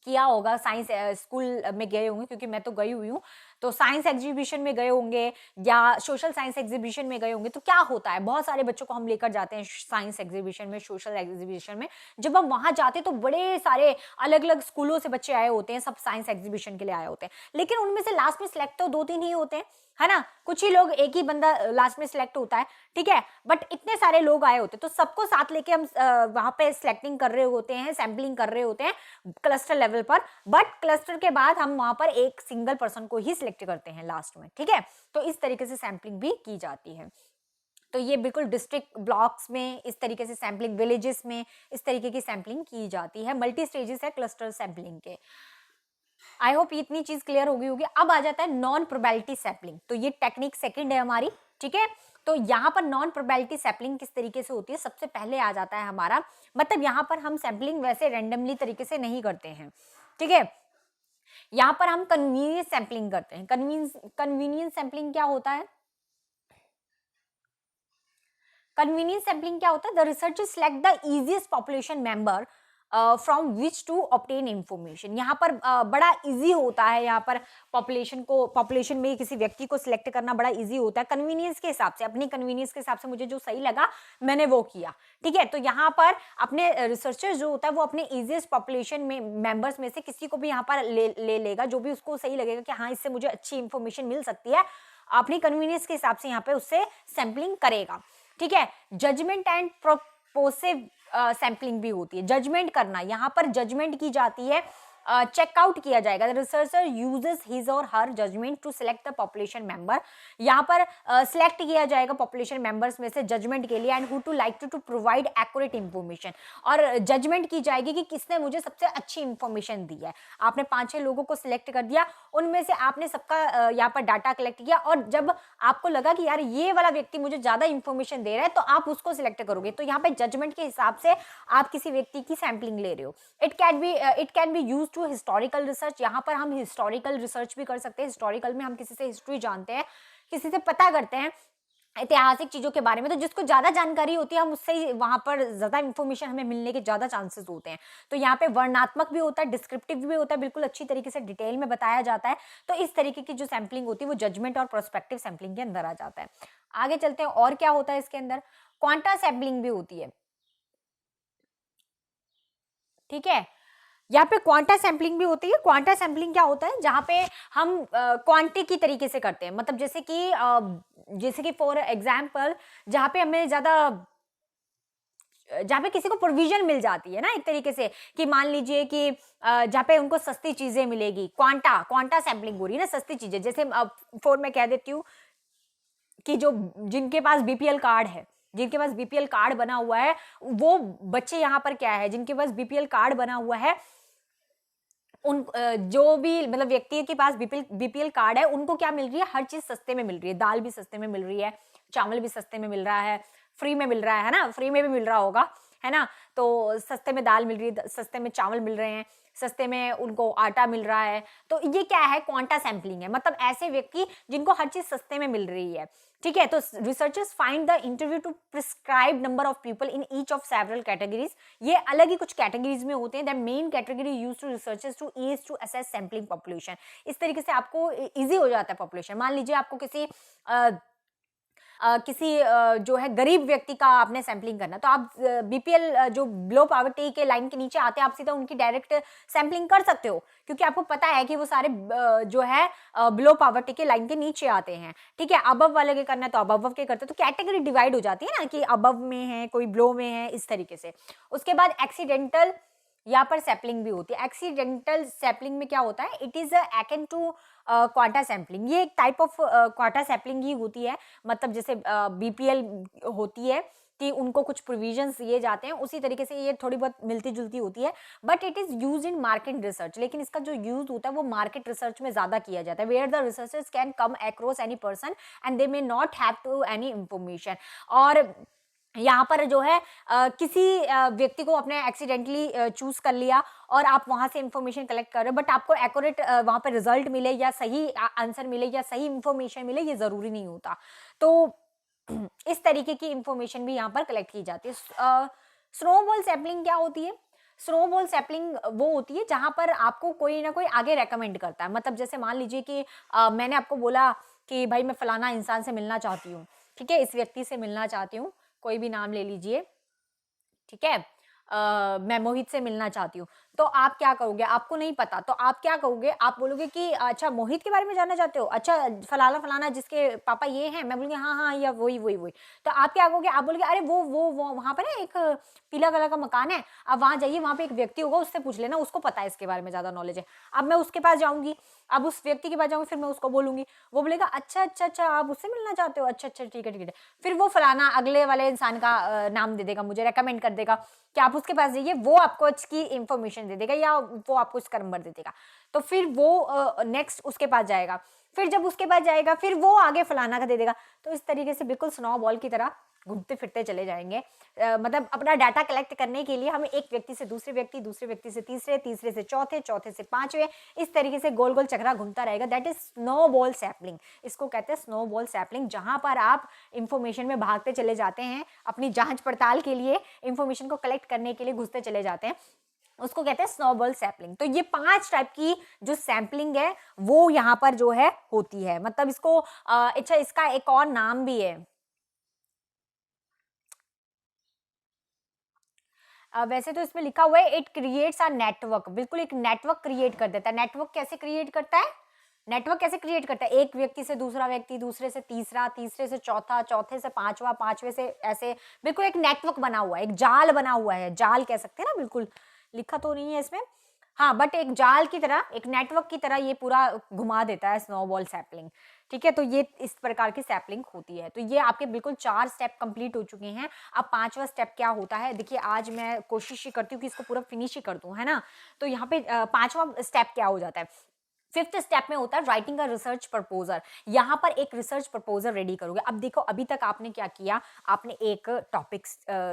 किया होगा, साइंस स्कूल में गए होंगे, क्योंकि मैं तो गई हुई हूँ, तो साइंस एग्जीबिशन में गए होंगे या सोशल साइंस एग्जीबिशन में गए होंगे। तो क्या होता है, बहुत सारे बच्चों को हम लेकर जाते हैं साइंस एग्जीबिशन में, सोशल एग्जीबिशन में। जब हम वहां जाते हैं तो बड़े सारे अलग अलग स्कूलों से बच्चे आए होते हैं, सब साइंस एग्जीबिशन के लिए आए होते हैं, लेकिन उनमें से लास्ट में सिलेक्ट तो 2-3 ही होते हैं, है ना। कुछ ही लोग, एक ही बंदा लास्ट में सिलेक्ट होता है, ठीक है। बट इतने सारे लोग आए होते हैं तो सबको साथ लेके हम वहां पे सिलेक्टिंग कर रहे होते हैं, सैम्पलिंग कर रहे होते हैं क्लस्टर लेवल पर। बट क्लस्टर के बाद हम वहां पर एक सिंगल पर्सन को ही सिलेक्ट करते हैं लास्ट में, ठीक है। तो इस तरीके से सैम्पलिंग भी की जाती है। तो ये बिल्कुल डिस्ट्रिक्ट ब्लॉक्स में इस तरीके से सैम्पलिंग, विलेजेस में इस तरीके की सैम्पलिंग की जाती है। मल्टी स्टेजेस है क्लस्टर सैम्पलिंग के। आई होप इतनी चीज क्लियर होगी। अब आ जाता है नॉन प्रोबेबिलिटी सैम्पलिंग। तो ये टेक्निक सेकंड है हमारी, ठीक है। तो यहाँ पर नॉन प्रोबेबिलिटी सैम्पलिंग किस तरीके से होती है, सबसे पहले आ जाता है हमारा, मतलब यहाँ पर हम सैम्पलिंग वैसे रैंडमली तरीके से नहीं करते हैं, ठीक है। यहाँ पर हम कन्वीनियंस सैम्पलिंग करते हैं। कन्वीनियंस सैम्पलिंग क्या होता है, कन्वीनियंस सैम्पलिंग क्या होता है, the researchers select the easiest population member from which to obtain information. यहाँ पर बड़ा इजी होता है, यहाँ पर पॉपुलेशन में किसी व्यक्ति को सिलेक्ट करना बड़ा इजी होता है। कन्वीनियंस के हिसाब से, अपनी कन्वीनियंस के हिसाब से मुझे जो सही लगा मैंने वो किया, ठीक है। तो यहाँ पर अपने रिसर्चर जो होता है वो अपने इजीएस्ट पॉपुलेशन में मेंबर्स में से किसी को भी यहाँ पर ले लेगा, जो भी उसको सही लगेगा कि हाँ इससे मुझे अच्छी इंफॉर्मेशन मिल सकती है, अपनी कन्वीनियंस के हिसाब से यहाँ पे उससे सैम्पलिंग करेगा, ठीक है। जजमेंट एंड प्रोपोसिव सैम्पलिंग भी होती है। जजमेंट करना, यहाँ पर जजमेंट की जाती है, चेकआउट किया जाएगा। The researcher uses his or her judgement to select the population member. यहाँ पर सिलेक्ट किया जाएगा पॉपुलेशन मेंबर्स में से जजमेंट के लिए, and who to like to provide accurate information. और जजमेंट की जाएगी कि किसने मुझे सबसे अच्छी इंफॉर्मेशन दी है। आपने 5-6 लोगों को सिलेक्ट कर दिया, उनमें से आपने सबका यहाँ पर डाटा कलेक्ट किया, और जब आपको लगा कि यार ये वाला व्यक्ति मुझे ज्यादा इंफॉर्मेशन दे रहा है तो आप उसको सिलेक्ट करोगे। तो यहाँ पे जजमेंट के हिसाब से आप किसी व्यक्ति की सैम्पलिंग ले रहे हो। It can be use to historical research. यहाँ पर हम हिस्टोरिकल रिसर्च भी कर सकते हैं। हिस्टोरिकल में हम किसी से हिस्ट्री जानते हैं, किसी से पता करते हैं ऐतिहासिक चीजों के बारे में, तो जिसको ज्यादा जानकारी होती है हम उससे ही वहां पर ज्यादा इंफॉर्मेशन हमें मिलने के ज्यादा चांसेस होते हैं। तो यहाँ पे वर्णनात्मक भी होता है, डिस्क्रिप्टिव भी होता है, बिल्कुल अच्छी तरीके से डिटेल में बताया जाता है। तो इस तरीके की जो सैम्पलिंग होती है वो जजमेंट और प्रोस्पेक्टिव सैम्पलिंग के अंदर आ जाता है। आगे चलते हैं, और क्या होता है इसके अंदर, क्वांटा सैम्पलिंग भी होती है। ठीक है, यहाँ पे क्वांटा सैम्पलिंग भी होती है। क्वांटा सैम्पलिंग क्या होता है, जहां पे हम क्वांटी की तरीके से करते हैं, मतलब जैसे कि फॉर एग्जाम्पल जहां पे हमें ज्यादा, जहाँ पे किसी को प्रोविजन मिल जाती है ना एक तरीके से, कि मान लीजिए कि जहाँ पे उनको सस्ती चीजें मिलेगी, क्वांटा क्वांटा सैम्पलिंग हो रही है ना, सस्ती चीजें, जैसे फॉर मैं कह देती हूँ कि जो जिनके पास बीपीएल कार्ड है, जिनके पास बीपीएल कार्ड बना हुआ है, वो बच्चे यहाँ पर क्या है, जिनके पास बीपीएल कार्ड बना हुआ है, उन जो भी मतलब व्यक्ति के पास बीपीएल कार्ड है, उनको क्या मिल रही है, हर चीज सस्ते में मिल रही है, दाल भी सस्ते में मिल रही है, चावल भी सस्ते में मिल रहा है, फ्री में मिल रहा है ना, फ्री में भी मिल रहा होगा, है ना। तो सस्ते में दाल मिल रही है, सस्ते में चावल मिल रहे हैं, सस्ते में उनको आटा मिल रहा है। तो ये क्या है, क्वांटा सैम्पलिंग है, मतलब ऐसे व्यक्ति जिनको हर चीज सस्ते में मिल रही है। ठीक है, तो researchers find the interview to prescribe number of people in each of several categories. ये अलग ही कुछ कैटेगरीज में होते हैं। That main category use to researchers to assess sampling population. इस तरीके से आपको इजी हो जाता है पॉपुलेशन। मान लीजिए आपको किसी जो है गरीब व्यक्ति का आपने सैम्पलिंग करना, तो आप बीपीएल जो बिलो पॉवर्टी के लाइन के नीचे आते हैं, आप सीधा उनकी डायरेक्ट सैम्पलिंग कर सकते हो, क्योंकि आपको पता है कि वो सारे जो है बिलो पॉवर्टी के लाइन के नीचे आते हैं। ठीक है, अबव वाले के करना है तो अबव के करते हैं, तो कैटेगरी डिवाइड हो जाती है ना, कि अबव में है, कोई बिलो में है, इस तरीके से। उसके बाद एक्सीडेंटल यहाँ पर सैम्पलिंग भी होती है। एक्सीडेंटल सैम्पलिंग में क्या होता है, it is akin to quota sampling. ये एक टाइप ऑफ क्वांटा सैम्पलिंग ही होती है, मतलब जैसे बीपीएल होती है कि उनको कुछ प्रोविजंस दिए जाते हैं, उसी तरीके से ये थोड़ी बहुत मिलती जुलती होती है, but it is use in market research. लेकिन इसका जो यूज होता है वो मार्केट रिसर्च में ज्यादा किया जाता है, where the researchers can come across any person and they may not have to any information. और यहाँ पर जो है किसी व्यक्ति को आपने एक्सीडेंटली चूज कर लिया और आप वहां से इंफॉर्मेशन कलेक्ट कर रहे हो, बट आपको एक्यूरेट वहां पर रिजल्ट मिले या सही आंसर मिले या सही इंफॉर्मेशन मिले, ये जरूरी नहीं होता। तो इस तरीके की इंफॉर्मेशन भी यहाँ पर कलेक्ट की जाती है। स्नोबॉल सैम्पलिंग क्या होती है, स्नोबॉल सैम्पलिंग वो होती है जहां पर आपको कोई ना कोई आगे रेकमेंड करता है। मतलब जैसे मान लीजिए कि मैंने आपको बोला कि भाई मैं फलाना इंसान से मिलना चाहती हूँ, ठीक है, इस व्यक्ति से मिलना चाहती हूँ, कोई भी नाम ले लीजिए, ठीक है, मैं मोहित से मिलना चाहती हूँ। तो आप क्या करोगे, आपको नहीं पता, तो आप क्या कहोगे, आप बोलोगे कि अच्छा मोहित के बारे में जानना चाहते हो, अच्छा फलाना फलाना जिसके पापा ये हैं, मैं बोलूँगी हाँ हाँ या वही वही वही। तो आप क्या कहोगे, आप बोलोगे अरे वो वहाँ पर ना एक पीला कलर का मकान है, आप वहाँ जाइए, वहाँ पे एक व्यक्ति होगा, उससे पूछ लेना, उसको पता है इसके बारे में, ज्यादा नॉलेज है। अब मैं उसके पास जाऊंगी, अब उस व्यक्ति के पास जाऊंगी, फिर मैं उसको बोलूंगी, वो बोलेगा अच्छा अच्छा अच्छा आप उससे मिलना चाहते हो, अच्छा अच्छा ठीक है ठीक है। फिर वो फलाना अगले वाले इंसान का नाम दे देगा, मुझे रेकमेंड कर देगा कि आप उसके पास जाइए, वो आपको इसकी इंफॉर्मेशन दे देगा या वो आपको इसका नंबर दे देगा। तो फिर वो नेक्स्ट उसके पास जाएगा, फिर जब उसके पास जाएगा फिर वो आगे फलाना का दे देगा। तो इस तरीके से बिल्कुल स्नो बॉल की तरह घूमते फिरते चले जाएंगे। मतलब अपना डाटा कलेक्ट करने के लिए हमें एक व्यक्ति से दूसरे व्यक्ति, दूसरे व्यक्ति से तीसरे, तीसरे से चौथे, चौथे से पांचवे, इस तरीके से गोल गोल चक्रा घूमता रहेगा। That is snow ball sapling. इसको कहते हैं स्नो बॉल सैपलिंग, जहां पर आप इंफॉर्मेशन में भागते चले जाते हैं, अपनी जांच पड़ताल के लिए, इंफॉर्मेशन को कलेक्ट करने के लिए घुसते चले जाते हैं, उसको कहते हैं स्नोबॉल सैम्पलिंग। तो ये 5 टाइप की जो सैम्पलिंग है वो यहाँ पर जो है होती है। मतलब इसको अच्छा इसका एक और नाम भी है। वैसे तो इसमें लिखा हुआ है इट क्रिएट्स अ नेटवर्क। बिल्कुल एक नेटवर्क क्रिएट कर देता है। नेटवर्क कैसे क्रिएट करता है, नेटवर्क कैसे क्रिएट करता है, एक व्यक्ति से दूसरा व्यक्ति, दूसरे से तीसरा, तीसरे से चौथा, चौथे से पांचवा, पांचवे से ऐसे, बिल्कुल एक नेटवर्क बना हुआ है, एक जाल बना हुआ है, जाल कह सकते हैं ना, बिल्कुल लिखा तो नहीं है इसमें, हाँ, बट एक जाल की तरह, एक नेटवर्क की तरह ये पूरा घुमा देता है स्नोबॉल सैपलिंग। ठीक है, तो ये इस प्रकार की सैपलिंग होती है। तो ये आपके बिल्कुल 4 स्टेप कंप्लीट हो चुके हैं। अब 5वां स्टेप क्या होता है, देखिए आज मैं कोशिश ही करती हूँ कि इसको पूरा फिनिश ही कर दूं, है ना। तो यहाँ पे 5वां स्टेप क्या हो जाता है, 5th स्टेप में होता है राइटिंग अ रिसर्च प्रपोजल। यहाँ पर एक रिसर्च प्रपोजल रेडी करोगे। अब देखो अभी तक आपने क्या किया, आपने एक टॉपिक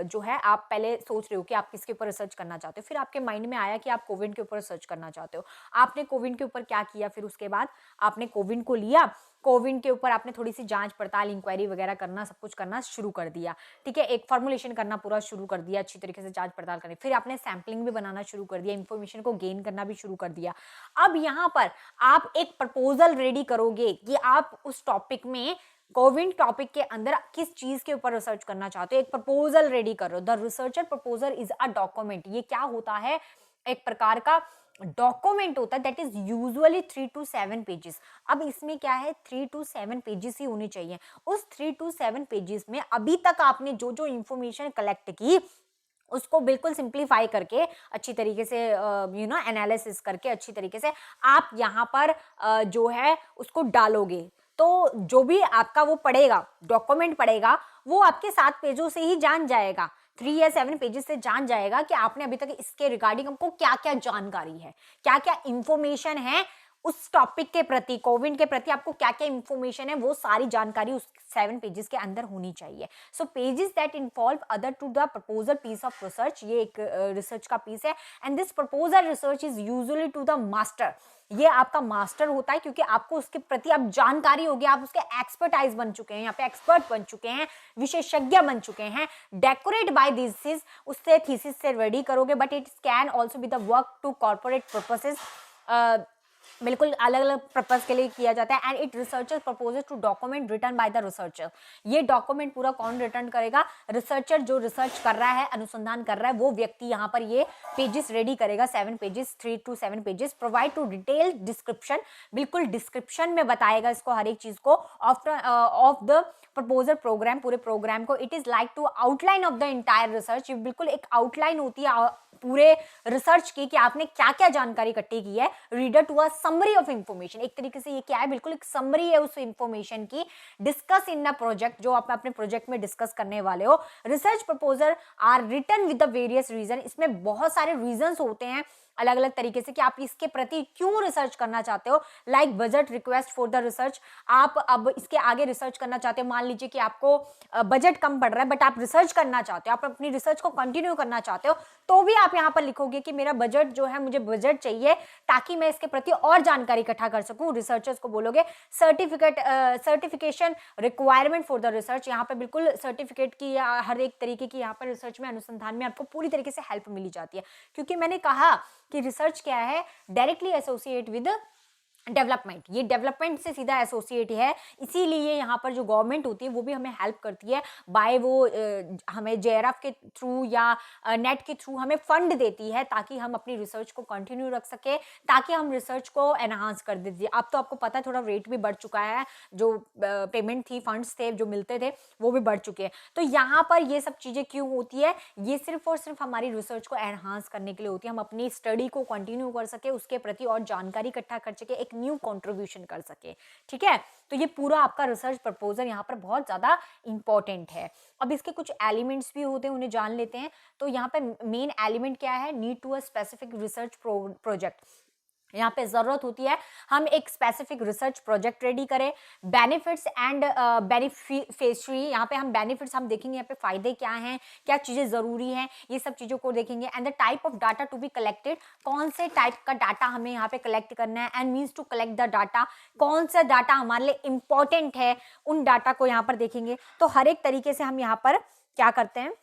जो है, आप पहले सोच रहे हो कि आप किसके ऊपर रिसर्च करना चाहते हो, फिर आपके माइंड में आया कि आप कोविड के ऊपर रिसर्च करना चाहते हो। आपने कोविड के ऊपर क्या किया, फिर उसके बाद आपने कोविड को लिया, कोविड के ऊपर आपने थोड़ी सी जांच पड़ताल, इंक्वायरी वगैरह करना, सब कुछ करना शुरू कर दिया, ठीक है, एक फॉर्मुलेशन करना पूरा शुरू कर दिया, अच्छी तरीके से जांच पड़ताल करनी, फिर आपने सैम्पलिंग भी बनाना शुरू कर दिया, इंफॉर्मेशन को गेन करना भी शुरू कर दिया। अब यहाँ पर आप एक प्रपोजल रेडी करोगे कि आप उस टॉपिक में, कोविड टॉपिक के अंदर किस चीज के ऊपर रिसर्च करना चाहते हो, एक प्रपोजल रेडी करो। The researcher proposal is a document. ये क्या होता है, एक प्रकार का डॉक्यूमेंट होता है that is usually 3 to 7 pages. अब इसमें क्या है, 3 to 7 पेजेस ही होने चाहिए। उस 3 to 7 पेजेस में अभी तक आपने जो जो इंफॉर्मेशन कलेक्ट की उसको बिल्कुल सिंप्लीफाई करके, अच्छी तरीके से एनालिसिस करके अच्छी तरीके से आप यहाँ पर जो है उसको डालोगे। तो जो भी आपका वो पढ़ेगा, डॉक्यूमेंट पढ़ेगा, वो आपके 7 पेजों से ही जान जाएगा, 3 या 7 पेजेस से जान जाएगा कि आपने अभी तक इसके रिगार्डिंग हमको क्या क्या जानकारी है, क्या क्या इंफॉर्मेशन है उस टॉपिक के प्रति, कोविड के प्रति आपको क्या क्या इंफॉर्मेशन है, वो सारी जानकारी उस 7 पेजेस के अंदर होनी चाहिए। So pages that involve other to the proposal piece of research, ये एक रिसर्च का पीस है। And this proposal research is usually to the master. ये आपका मास्टर होता है क्योंकि आपको उसके प्रति अब जानकारी होगी, आप उसके एक्सपर्टाइज बन चुके हैं, यहाँ पे एक्सपर्ट बन चुके हैं, विशेषज्ञ बन चुके हैं। डेकोरेट बाय दिस, उससे थीसिस से रेडी करोगे, but it can also be the work to corporate purposes. बिल्कुल अलग अलग पर्पज के लिए किया जाता है। And it researcher proposes to document written by the researcher. ये डॉक्यूमेंट पूरा कौन रिटर्न करेगा, रिसर्चर जो रिसर्च कर रहा है, अनुसंधान कर रहा है, वो व्यक्ति यहाँ पर ये पेजेस रेडी करेगा, 7 pages, 3 to 7 pages. Provide to detail description, बिल्कुल डिस्क्रिप्शन में बताएगा इसको, हर एक चीज को, ऑफ द प्रपोजल प्रोग्राम, पूरे प्रोग्राम को। It is like to outline of the entire research. ये बिल्कुल एक आउटलाइन होती है पूरे रिसर्च की कि आपने क्या क्या जानकारी इकट्ठी की है। Reader to a summary of information, एक तरीके से ये क्या है, बिल्कुल एक समरी है उस इंफॉर्मेशन की। डिस्कस इन अ प्रोजेक्ट, जो आप अपने प्रोजेक्ट में डिस्कस करने वाले हो। Research proposal are written with the various reason, इसमें बहुत सारे रीजंस होते हैं अलग अलग तरीके से कि आप इसके प्रति क्यों रिसर्च करना चाहते हो। Like budget request for the research, आप अब इसके आगे रिसर्च करना चाहते हो, मान लीजिए कि आपको बजट कम पड़ रहा है बट आप रिसर्च करना चाहते हो, आप अपनी रिसर्च को कंटिन्यू करना चाहते हो, तो भी आप यहाँ पर लिखोगे कि मेरा बजट जो है, मुझे बजट चाहिए ताकि मैं इसके प्रति और जानकारी इकट्ठा कर सकूं। रिसर्चर्स को बोलोगे certification requirement for the research, यहाँ पे बिल्कुल सर्टिफिकेट की या हर एक तरीके की यहाँ पर रिसर्च में, अनुसंधान में आपको पूरी तरीके से हेल्प मिली जाती है। क्योंकि मैंने कहा कि रिसर्च क्या है, डायरेक्टली एसोसिएट विद डेवलपमेंट, ये डेवलपमेंट से सीधा एसोसिएट है। इसीलिए यहाँ पर जो गवर्नमेंट होती है वो भी हमें हेल्प करती है बाय वो हमें जेआरएफ के थ्रू या नेट के थ्रू हमें फंड देती है ताकि हम अपनी रिसर्च को कंटिन्यू रख सके, ताकि हम रिसर्च को एनहांस कर देती है। अब तो आपको पता है थोड़ा रेट भी बढ़ चुका है, जो पेमेंट थी, फंड्स थे जो मिलते थे वो भी बढ़ चुके हैं। तो यहाँ पर ये सब चीज़ें क्यों होती है, ये सिर्फ और सिर्फ हमारी रिसर्च को एनहांस करने के लिए होती है, हम अपनी स्टडी को कंटिन्यू कर सके, उसके प्रति और जानकारी इकट्ठा कर सके, एक न्यू कंट्रीब्यूशन कर सके। ठीक है, तो ये पूरा आपका रिसर्च प्रपोजल यहाँ पर बहुत ज्यादा इंपॉर्टेंट है। अब इसके कुछ एलिमेंट्स भी होते हैं, उन्हें जान लेते हैं। तो यहाँ पे मेन एलिमेंट क्या है, need to a specific research project. यहाँ पे जरूरत होती है हम एक स्पेसिफिक रिसर्च प्रोजेक्ट रेडी करें। बेनिफिट्स एंड बेनिफिशियरी, यहाँ पे हम बेनिफिट्स हम देखेंगे, यहाँ पे फायदे क्या हैं, क्या चीजें जरूरी हैं, ये सब चीजों को देखेंगे। And the type of data to be collected, कौन से टाइप का डाटा हमें यहाँ पे कलेक्ट करना है। And means to collect the data, कौन सा डाटा हमारे लिए इंपॉर्टेंट है, उन डाटा को यहाँ पर देखेंगे। तो हर एक तरीके से हम यहाँ पर क्या करते हैं,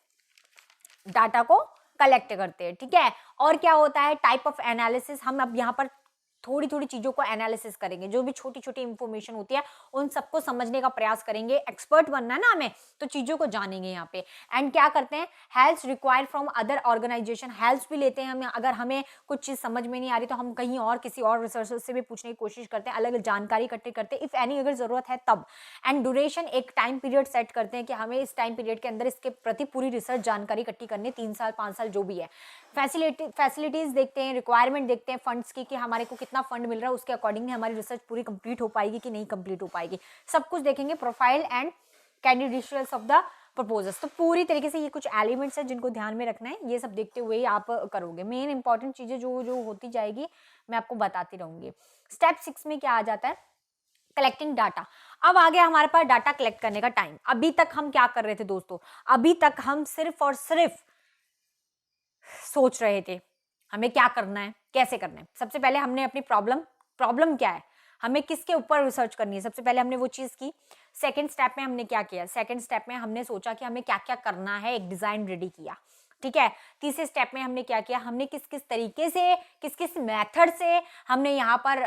डाटा को कलेक्ट करते हैं। ठीक है, और क्या होता है, टाइप ऑफ एनालिसिस, हम अब यहाँ पर थोड़ी थोड़ी चीजों को एनालिसिस करेंगे, जो भी छोटी छोटी इंफॉर्मेशन होती है उन सबको समझने का प्रयास करेंगे। एक्सपर्ट बनना है ना हमें, तो चीजों को जानेंगे यहाँ पे। एंड क्या करते हैं, help required from other organisation, help भी लेते हैं हम। अगर हमें कुछ चीज समझ में नहीं आ रही तो हम कहीं और किसी और रिसर्चर से भी पूछने की कोशिश करते हैं, अलग अलग जानकारी इकट्ठी करते हैं, इफ एनी अगर जरूरत है तब। एंड ड्यूरेशन, एक टाइम पीरियड सेट करते हैं कि हमें इस टाइम पीरियड के अंदर इसके प्रति पूरी रिसर्च जानकारी इकट्ठी करनी, 3 साल 5 साल जो भी है। फैसिलिटीज देखते हैं, रिक्वायरमेंट देखते हैं फंड्स की कि हमारे को कितना फंड मिल रहा है, उसके अकॉर्डिंग हमारी रिसर्च पूरी कंप्लीट हो पाएगी कि नहीं कंप्लीट हो पाएगी, सब कुछ देखेंगे। Profile and candidates of the proposals, तो पूरी तरीके से ये कुछ एलिमेंट्स है जिनको ध्यान में रखना है, ये सब देखते हुए ही आप करोगे। मेन इंपॉर्टेंट चीजें जो जो होती जाएगी मैं आपको बताती रहूंगी। स्टेप 6 में क्या आ जाता है, कलेक्टिंग डाटा। अब आ गया हमारे पास डाटा कलेक्ट करने का टाइम। अभी तक हम क्या कर रहे थे दोस्तों, अभी तक हम सिर्फ और सिर्फ सोच रहे थे हमें क्या करना है, कैसे करना है। सबसे पहले हमने अपनी प्रॉब्लम क्या है, हमें किसके ऊपर रिसर्च करनी है, सबसे पहले हमने वो चीज की। सेकंड स्टेप में हमने क्या किया, सेकंड स्टेप में हमने सोचा कि हमें क्या क्या करना है, एक डिजाइन रेडी किया, ठीक है। तीसरे स्टेप में हमने क्या किया, हमने किस किस तरीके से, किस किस मेथड से हमने यहाँ पर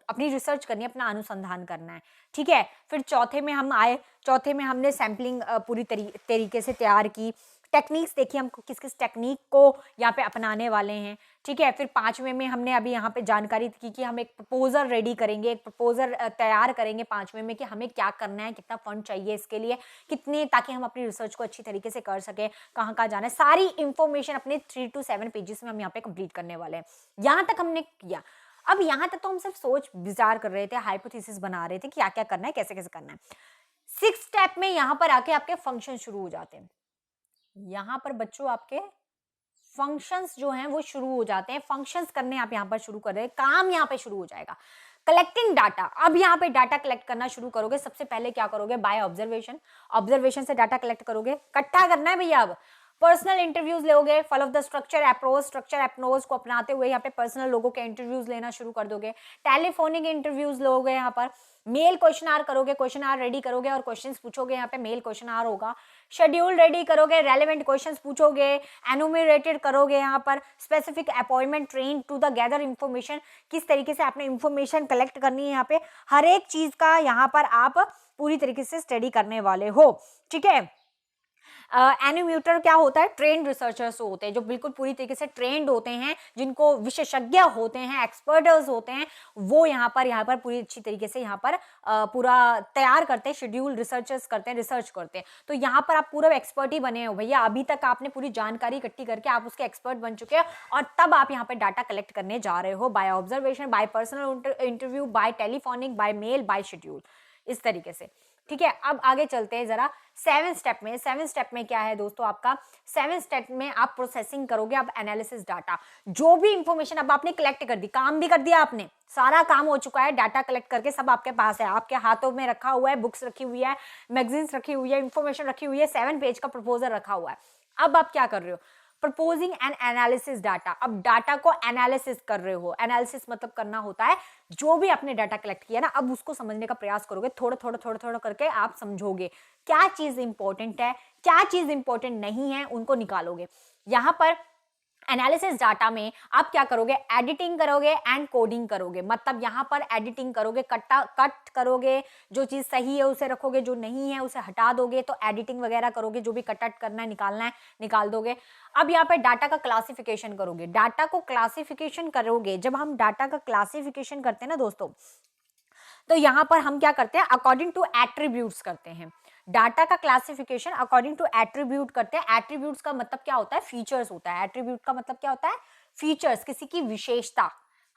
अपनी रिसर्च करनी है, अपना अनुसंधान करना है, ठीक है। फिर चौथे में हम आए, चौथे में हमने सैम्पलिंग पूरी तरीके से तैयार की, टेक्निक्स देखिए हम किस किस टेक्निक को यहाँ पे अपनाने वाले हैं, ठीक है। फिर पांचवें में हमने अभी यहाँ पे जानकारी की कि हम एक प्रपोजल रेडी करेंगे, एक प्रपोजल तैयार करेंगे पांचवें में कि हमें क्या करना है, कितना फंड चाहिए इसके लिए, कितने, ताकि हम अपनी रिसर्च को अच्छी तरीके से कर सके, कहाँ कहाँ जाना है, सारी इंफॉर्मेशन अपने 3 to 7 पेजेस में हम यहाँ पे कंप्लीट करने वाले हैं। यहाँ तक हमने किया। अब यहाँ तक तो हम सिर्फ सोच विचार कर रहे थे, हाइपोथेसिस बना रहे थे कि क्या क्या करना है, कैसे कैसे करना है। 6th स्टेप में यहाँ पर आके आपके फंक्शन शुरू हो जाते हैं। यहाँ पर बच्चों आपके फंक्शंस जो हैं वो शुरू हो जाते हैं, फंक्शंस करने आप यहाँ पर शुरू कर रहे हैं, काम यहाँ पे शुरू हो जाएगा। कलेक्टिंग डाटा, अब यहाँ पे डाटा कलेक्ट करना शुरू करोगे। सबसे पहले क्या करोगे, बाय ऑब्जर्वेशन, ऑब्जर्वेशन से डाटा कलेक्ट करोगे, इकट्ठा करना है भैया। अब पर्सनल इंटरव्यूज लोगे, follow the structure approach, structure approach को अपनाते हुए यहाँ पे पर्सनल लोगों के इंटरव्यूज लेना शुरू कर दोगे। टेलीफोनिक इंटरव्यूज लोगे, यहाँ पर मेल क्वेश्चन करोगे, क्वेश्चन रेडी करोगे और क्वेश्चंस पूछोगे, यहाँ पे मेल क्वेश्चन होगा। शेड्यूल रेडी करोगे, रेलेवेंट क्वेश्चंस पूछोगे, एनुमरेटेड करोगे, यहाँ पर specific appointment, train to the gather information, किस तरीके से आपने इंफॉर्मेशन कलेक्ट करनी है, यहाँ पे हर एक चीज का यहाँ पर आप पूरी तरीके से स्टडी करने वाले हो, ठीक है। एनिमेटर क्या होता है, ट्रेंड रिसर्चर्स होते हैं जो बिल्कुल पूरी तरीके से ट्रेंड होते हैं, जिनको विशेषज्ञ होते हैं, एक्सपर्टर्स होते हैं, वो यहाँ पर पूरी अच्छी तरीके से यहाँ पर पूरा तैयार करते हैं, शेड्यूल रिसर्चर्स करते हैं, रिसर्च करते हैं। तो यहाँ पर आप पूरा एक्सपर्ट ही बने हो भैया, अभी तक आपने पूरी जानकारी इकट्ठी करके आप उसके एक्सपर्ट बन चुके हैं और तब आप यहाँ पर डाटा कलेक्ट करने जा रहे हो, by observation, by personal interview, by telephonic, by mail, by schedule, इस तरीके से, ठीक है। अब आगे चलते हैं जरा 7th स्टेप में। 7th स्टेप में क्या है दोस्तों, आपका 7th स्टेप में आप प्रोसेसिंग करोगे, आप एनालिसिस डाटा, जो भी इंफॉर्मेशन अब आपने कलेक्ट कर दी, काम भी कर दिया आपने, सारा काम हो चुका है, डाटा कलेक्ट करके सब आपके पास है, आपके हाथों में रखा हुआ है, बुक्स रखी हुई है, मैगजीन्स रखी हुई है, इंफॉर्मेशन रखी हुई है, 7 पेज का प्रपोजल रखा हुआ है। अब आप क्या कर रहे हो, प्रपोजिंग एंड एनालिसिस डाटा, अब डाटा को एनालिसिस कर रहे हो। एनालिसिस मतलब करना होता है जो भी आपने डाटा कलेक्ट किया ना, अब उसको समझने का प्रयास करोगे, थोड़ा थोड़ा करके आप समझोगे क्या चीज इंपॉर्टेंट है, क्या चीज इंपॉर्टेंट नहीं है, उनको निकालोगे। यहां पर एनालिसिस डाटा में आप क्या करोगे, एडिटिंग करोगे एंड कोडिंग करोगे, मतलब यहाँ पर एडिटिंग करोगे, कट करोगे, जो चीज सही है उसे रखोगे, जो नहीं है उसे हटा दोगे, तो एडिटिंग वगैरह करोगे, जो भी कट करना है, निकालना है, निकाल दोगे। अब यहाँ पर डाटा का क्लासिफिकेशन करोगे, डाटा को क्लासिफिकेशन करोगे। जब हम डाटा का क्लासिफिकेशन करते हैं ना दोस्तों, तो यहाँ पर हम क्या करते हैं, अकॉर्डिंग टू एट्रीब्यूट्स करते हैं। डाटा का क्लासिफिकेशन अकॉर्डिंग टू एट्रीब्यूट करते हैं। एट्रीब्यूट्स का मतलब क्या होता है, फीचर्स होता है। एट्रीब्यूट का मतलब क्या होता है, फीचर्स, किसी की विशेषता,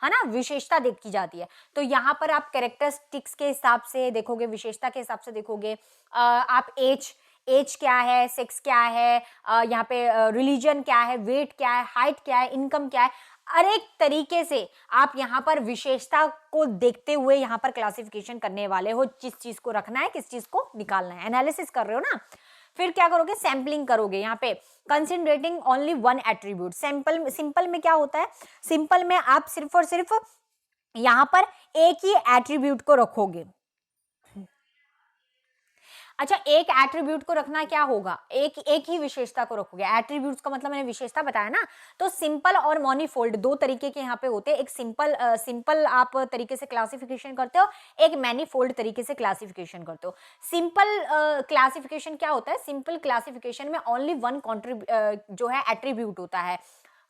है ना, विशेषता देखी जाती है। तो यहाँ पर आप कैरेक्टरिस्टिक्स के हिसाब से देखोगे, विशेषता के हिसाब से देखोगे। आप एज क्या है, सेक्स क्या है, यहाँ पे रिलीजन क्या है, वेट क्या है, हाइट क्या है, इनकम क्या है, हर एक तरीके से आप यहाँ पर विशेषता को देखते हुए यहाँ पर क्लासिफिकेशन करने वाले हो, किस चीज को रखना है, किस चीज को निकालना है, एनालिसिस कर रहे हो ना। फिर क्या करोगे, सैम्पलिंग करोगे, यहाँ पे कंसिडरेटिंग ओनली वन एट्रीब्यूट। सिंपल में क्या होता है, सिंपल में आप सिर्फ और सिर्फ यहाँ पर एक ही एट्रीब्यूट को रखोगे। अच्छा, एक एट्रीब्यूट को रखना क्या होगा, एक ही विशेषता को रखोगे। एट्रीब्यूट्स का मतलब मैंने विशेषता बताया ना। तो सिंपल और मॉनिफोल्ड दो तरीके के यहाँ पे होते हैं। एक सिंपल आप तरीके से क्लासिफिकेशन करते हो, एक मैनीफोल्ड तरीके से क्लासिफिकेशन करते हो। सिंपल क्लासिफिकेशन क्या होता है, सिंपल क्लासिफिकेशन में ओनली वन जो है एट्रीब्यूट होता है।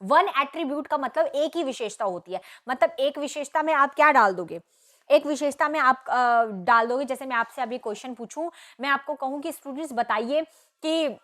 वन एट्रीब्यूट का मतलब एक ही विशेषता होती है। मतलब एक विशेषता में आप क्या डाल दोगे, एक विशेषता में आप डाल दोगे। जैसे मैं आपसे अभी क्वेश्चन पूछूं, मैं आपको कहूं कि स्टूडेंट्स बताइए कि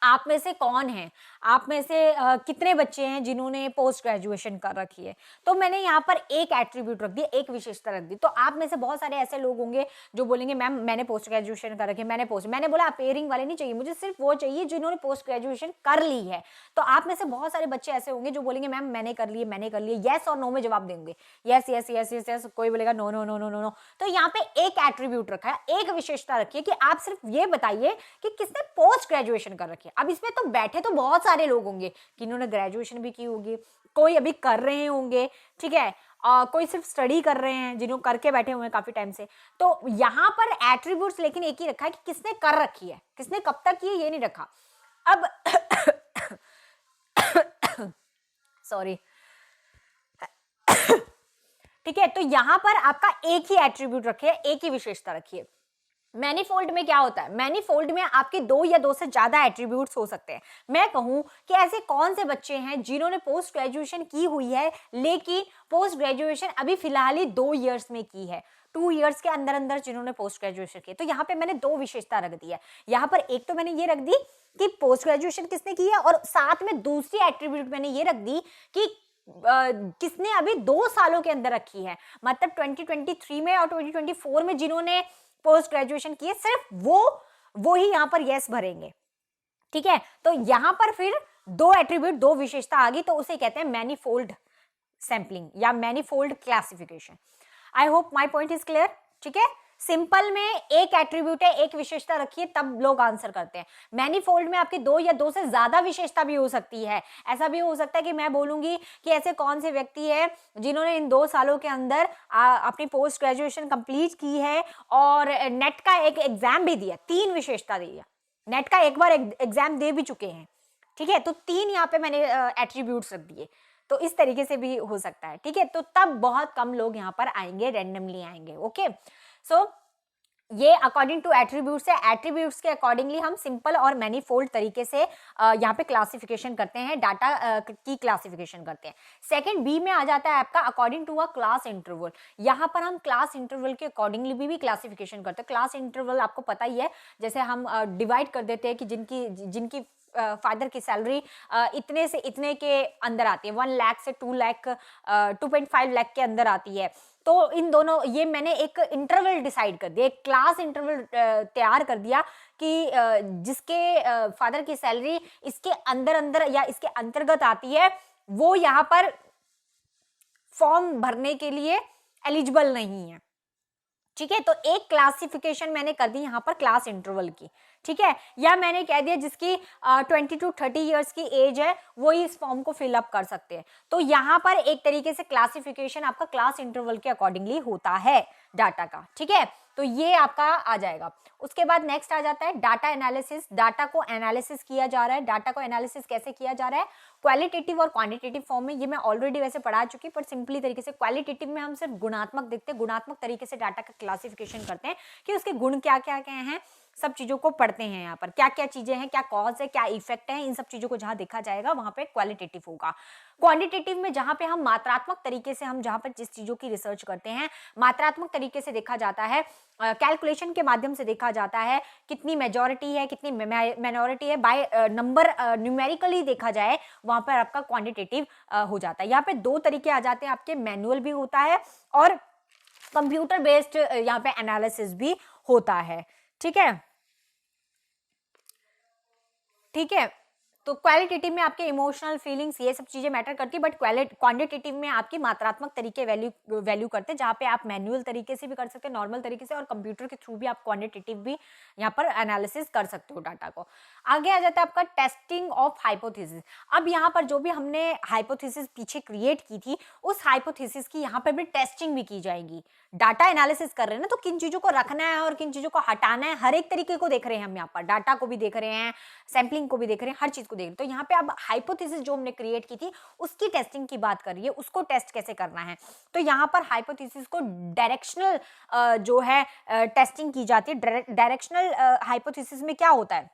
आप में से कौन है, आप में से कितने बच्चे हैं जिन्होंने पोस्ट ग्रेजुएशन कर रखी है। तो मैंने यहाँ पर एक एट्रीब्यूट रख दिया, एक विशेषता रख दी। तो आप में से बहुत सारे ऐसे लोग होंगे जो बोलेंगे मैम मैंने पोस्ट ग्रेजुएशन कर रखी है, मैंने बोला अपेयरिंग वाले नहीं चाहिए, मुझे सिर्फ वो चाहिए जिन्होंने पोस्ट ग्रेजुएशन कर ली है। तो आप में से बहुत सारे बच्चे ऐसे होंगे जो बोलेंगे मैम मैंने कर लिए, येस और नो में जवाब देंगे, yes yes yes yes yes, कोई बोलेगा no no no no no no. तो यहाँ पे एक एट्रीब्यूट रखा है, एक विशेषता रखी है कि आप सिर्फ ये बताइए कि किसने पोस्ट ग्रेजुएशन कर रखी है। अब इसमें तो बैठे तो बहुत सारे लोग होंगे, किन्होंने ग्रेजुएशन भी की होगी, कोई अभी कर रहे होंगे, ठीक है, कोई सिर्फ स्टडी कर रहे हैं, जिन्हों करके बैठे हुए हैं काफी टाइम से। तो यहाँ पर एट्रीब्यूट्स लेकिन एक ही रखा है कि किसने कर रखी है, किसने कब तक की है ये नहीं रखा। अब सॉरी ठीक है, तो यहां पर आपका एक ही एट्रीब्यूट रखिए, एक ही विशेषता रखिए। मैनीफोल्ड में क्या होता है, मैनीफोल्ड में आपके दो या दो से ज्यादा एट्रीब्यूट्स हो सकते हैं। मैं कहूं कि ऐसे कौन से बच्चे हैं जिन्होंने पोस्ट ग्रेजुएशन की हुई है लेकिन पोस्ट ग्रेजुएशन अभी फिलहाल ही 2 इयर्स में की है, 2 इयर्स के अंदर अंदर जिन्होंने पोस्ट ग्रेजुएशन की। तो यहाँ पे मैंने दो विशेषता रख दी है। यहाँ पर एक तो मैंने ये रख दी कि पोस्ट ग्रेजुएशन किसने की है, और साथ में दूसरी एट्रीब्यूट मैंने ये रख दी कि किसने अभी 2 सालों के अंदर रखी है। मतलब 2023 में और 2024 में जिन्होंने पोस्ट ग्रेजुएशन की है, सिर्फ वो ही यहां पर यस भरेंगे। ठीक है, तो यहां पर फिर दो एट्रीब्यूट, दो विशेषता आ गई, तो उसे कहते हैं मैनीफोल्ड सैंपलिंग या manifold classification. I hope my point is clear. ठीक है, सिंपल में एक एट्रीब्यूट है, एक विशेषता रखिए, तब लोग आंसर करते हैं। मैनीफोल्ड में आपके दो या दो से ज्यादा विशेषता भी हो सकती है। ऐसा भी हो सकता है कि मैं बोलूंगी कि ऐसे कौन से व्यक्ति है जिन्होंने इन 2 सालों के अंदर अपनी पोस्ट ग्रेजुएशन कंप्लीट की है और नेट का एक एग्जाम भी दिया, 3 विशेषता दी है, नेट का एक बार एग्जाम दे भी चुके हैं। ठीक है, तो 3 यहाँ पे मैंने एट्रीब्यूट्स रख दिए, तो इस तरीके से भी हो सकता है। ठीक है, तो तब बहुत कम लोग यहाँ पर आएंगे, रैंडमली आएंगे। ओके, सो ये अकॉर्डिंग टू एट्रीब्यूट्स है। एट्रीब्यूट्स के अकॉर्डिंगली हम सिंपल और मैनीफोल्ड तरीके से यहाँ पे क्लासिफिकेशन करते हैं, डाटा की क्लासिफिकेशन करते हैं। सेकंड बी में आ जाता है आपका according to a class interval. यहाँ पर हम क्लास इंटरवल के अकॉर्डिंगली भी क्लासिफिकेशन करते हैं। क्लास इंटरवल आपको पता ही है, जैसे हम डिवाइड कर देते हैं कि जिनकी फादर की सैलरी इतने से इतने के अंदर आती है, 1 लाख से 2 लाख 2.5 लाख के अंदर आती है। तो इन दोनों, ये मैंने एक इंटरवल डिसाइड कर दिया, एक क्लास इंटरवल तैयार कर दिया कि जिसके फादर की सैलरी इसके अंदर अंदर या इसके अंतर्गत आती है, वो यहाँ पर फॉर्म भरने के लिए एलिजिबल नहीं है। ठीक है, तो एक क्लासिफिकेशन मैंने कर दी यहाँ पर क्लास इंटरवल की। ठीक है, या मैंने कह दिया जिसकी 20 to 30 इयर्स की एज है वो इस फॉर्म को फिलअप कर सकते हैं। तो यहाँ पर एक तरीके से क्लासिफिकेशन आपका क्लास इंटरवल के अकॉर्डिंगली होता है डाटा का। ठीक है, तो ये आपका आ जाएगा। उसके बाद नेक्स्ट आ जाता है डाटा एनालिसिस। डाटा को एनालिसिस किया जा रहा है। डाटा को एनालिसिस कैसे किया जा रहा है, क्वालिटेटिव और क्वांटिटेटिव फॉर्म में। ये मैं ऑलरेडी वैसे पढ़ा चुकी, पर सिंपली तरीके से क्वालिटेटिव में हम सिर्फ गुणात्मक देखते हैं, गुणात्मक तरीके से डाटा का क्लासिफिकेशन करते हैं कि उसके गुण क्या क्या क्या हैं, सब चीजों को पढ़ते हैं। यहाँ पर क्या क्या चीजें हैं, क्या कॉज है, क्या इफेक्ट है, इन सब चीजों को जहां देखा जाएगा वहां पे क्वालिटेटिव होगा। क्वांटिटेटिव में जहां पे हम मात्रात्मक तरीके से, हम जहां पर जिस चीजों की रिसर्च करते हैं, मात्रात्मक तरीके से देखा जाता है, कैलकुलेशन के माध्यम से देखा जाता है, कितनी मेजॉरिटी है, कितनी माइनॉरिटी है, बाय नंबर न्यूमेरिकली देखा जाए, वहां पर आपका क्वांटिटेटिव हो जाता है। यहाँ पे 2 तरीके आ जाते हैं आपके, मैनुअल भी होता है और कंप्यूटर बेस्ड यहाँ पे एनालिसिस भी होता है। ठीक है, ठीक है, तो क्वालिटेटिव में आपके इमोशनल फीलिंग्स ये सब चीजें मैटर करती है, बट क्वांटिटेटिव में आपकी मात्रात्मक तरीके वैल्यू करते हैं, जहां पे आप मैनुअल तरीके से भी कर सकते हैं, नॉर्मल तरीके से, और कंप्यूटर के थ्रू भी आप क्वांटिटेटिव भी यहाँ पर एनालिसिस कर सकते हो डाटा को। आगे आ जाता है आपका टेस्टिंग ऑफ हाइपोथेसिस। अब यहाँ पर जो भी हमने हाइपोथेसिस पीछे क्रिएट की थी, उस हाइपोथेसिस की यहाँ पर भी टेस्टिंग भी की जाएगी। डाटा एनालिसिस कर रहे हैं ना, तो किन चीजों को रखना है और किन चीजों को हटाना है, हर एक तरीके को देख रहे हैं हम। यहाँ पर डाटा को भी देख रहे हैं, सैंपलिंग को भी देख रहे हैं, हर चीज को देख रहे हैं। तो यहाँ पे अब हाइपोथेसिस जो हमने क्रिएट की थी उसकी टेस्टिंग की बात करिए, उसको टेस्ट कैसे करना है। तो यहाँ पर हाइपोथेसिस को डायरेक्शनल जो है टेस्टिंग की जाती है। डायरेक्शनल हाइपोथेसिस में क्या होता है,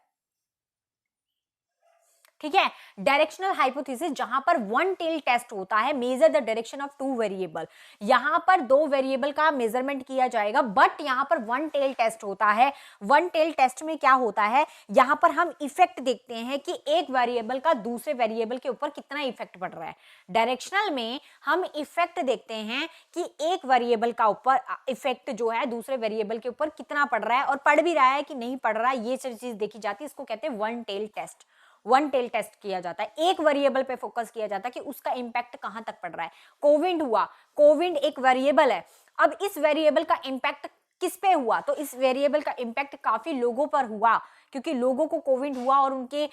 ठीक है, डायरेक्शनल हाइपोथेसिस जहां पर 1 टेल टेस्ट होता है, measure the direction of 2 variable. यहां पर 2 वेरिएबल का मेजरमेंट किया जाएगा, बट यहां पर 1 टेल टेस्ट होता है। 1 टेल टेस्ट में क्या होता है, यहां पर हम इफेक्ट देखते हैं कि एक वेरिएबल का दूसरे वेरिएबल के ऊपर कितना इफेक्ट पड़ रहा है। डायरेक्शनल में हम इफेक्ट देखते हैं कि एक वेरिएबल का ऊपर इफेक्ट जो है दूसरे वेरिएबल के ऊपर कितना पड़ रहा है, और पड़ भी रहा है कि नहीं पड़ रहा है, ये सब चीज देखी जाती है। इसको कहते हैं 1 टेल टेस्ट। 1 टेल टेस्ट किया जाता है, एक वेरिएबल पे फोकस किया जाता है कि उसका इंपैक्ट कहां तक पड़ रहा है। कोविड हुआ, कोविड एक वेरिएबल है, अब इस वेरिएबल का इंपैक्ट किस पे हुआ, तो इस वेरिएबल का इम्पैक्ट काफी लोगों पर हुआ, क्योंकि लोगों को कोविड हुआ और उनके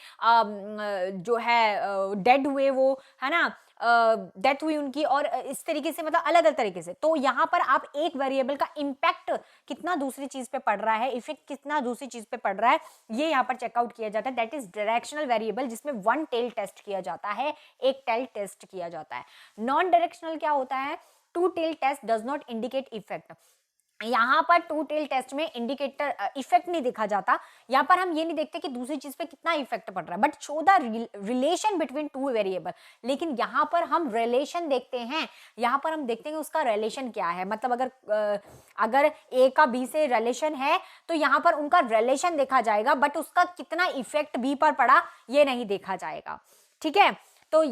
जो है डेड हुए, वो है ना, डेथ हुई उनकी, और इस तरीके से मतलब अलग अलग तरीके से। तो यहाँ पर आप एक वेरिएबल का इम्पैक्ट कितना दूसरी चीज पे पड़ रहा है, इफेक्ट कितना दूसरी चीज पे पड़ रहा है, ये यहाँ पर चेकआउट किया जाता है। दैट इज डायरेक्शनल वेरिएबल, जिसमें वन टेल टेस्ट किया जाता है, एक टेल टेस्ट किया जाता है। नॉन डायरेक्शनल क्या होता है, two tail test does not indicate effect. यहाँ पर टू टेल टेस्ट में इंडिकेटर इफेक्ट नहीं देखा जाता, यहाँ पर हम ये नहीं देखते कि दूसरी चीज पे कितना इफेक्ट पड़ रहा है, but show the relation between two variable. लेकिन यहाँ पर हम रिलेशन देखते हैं, यहाँ पर हम देखते हैं उसका रिलेशन क्या है, मतलब अगर ए का बी से रिलेशन है तो यहाँ पर उनका रिलेशन देखा जाएगा, बट उसका कितना इफेक्ट बी पर पड़ा ये नहीं देखा जाएगा। ठीक है, तो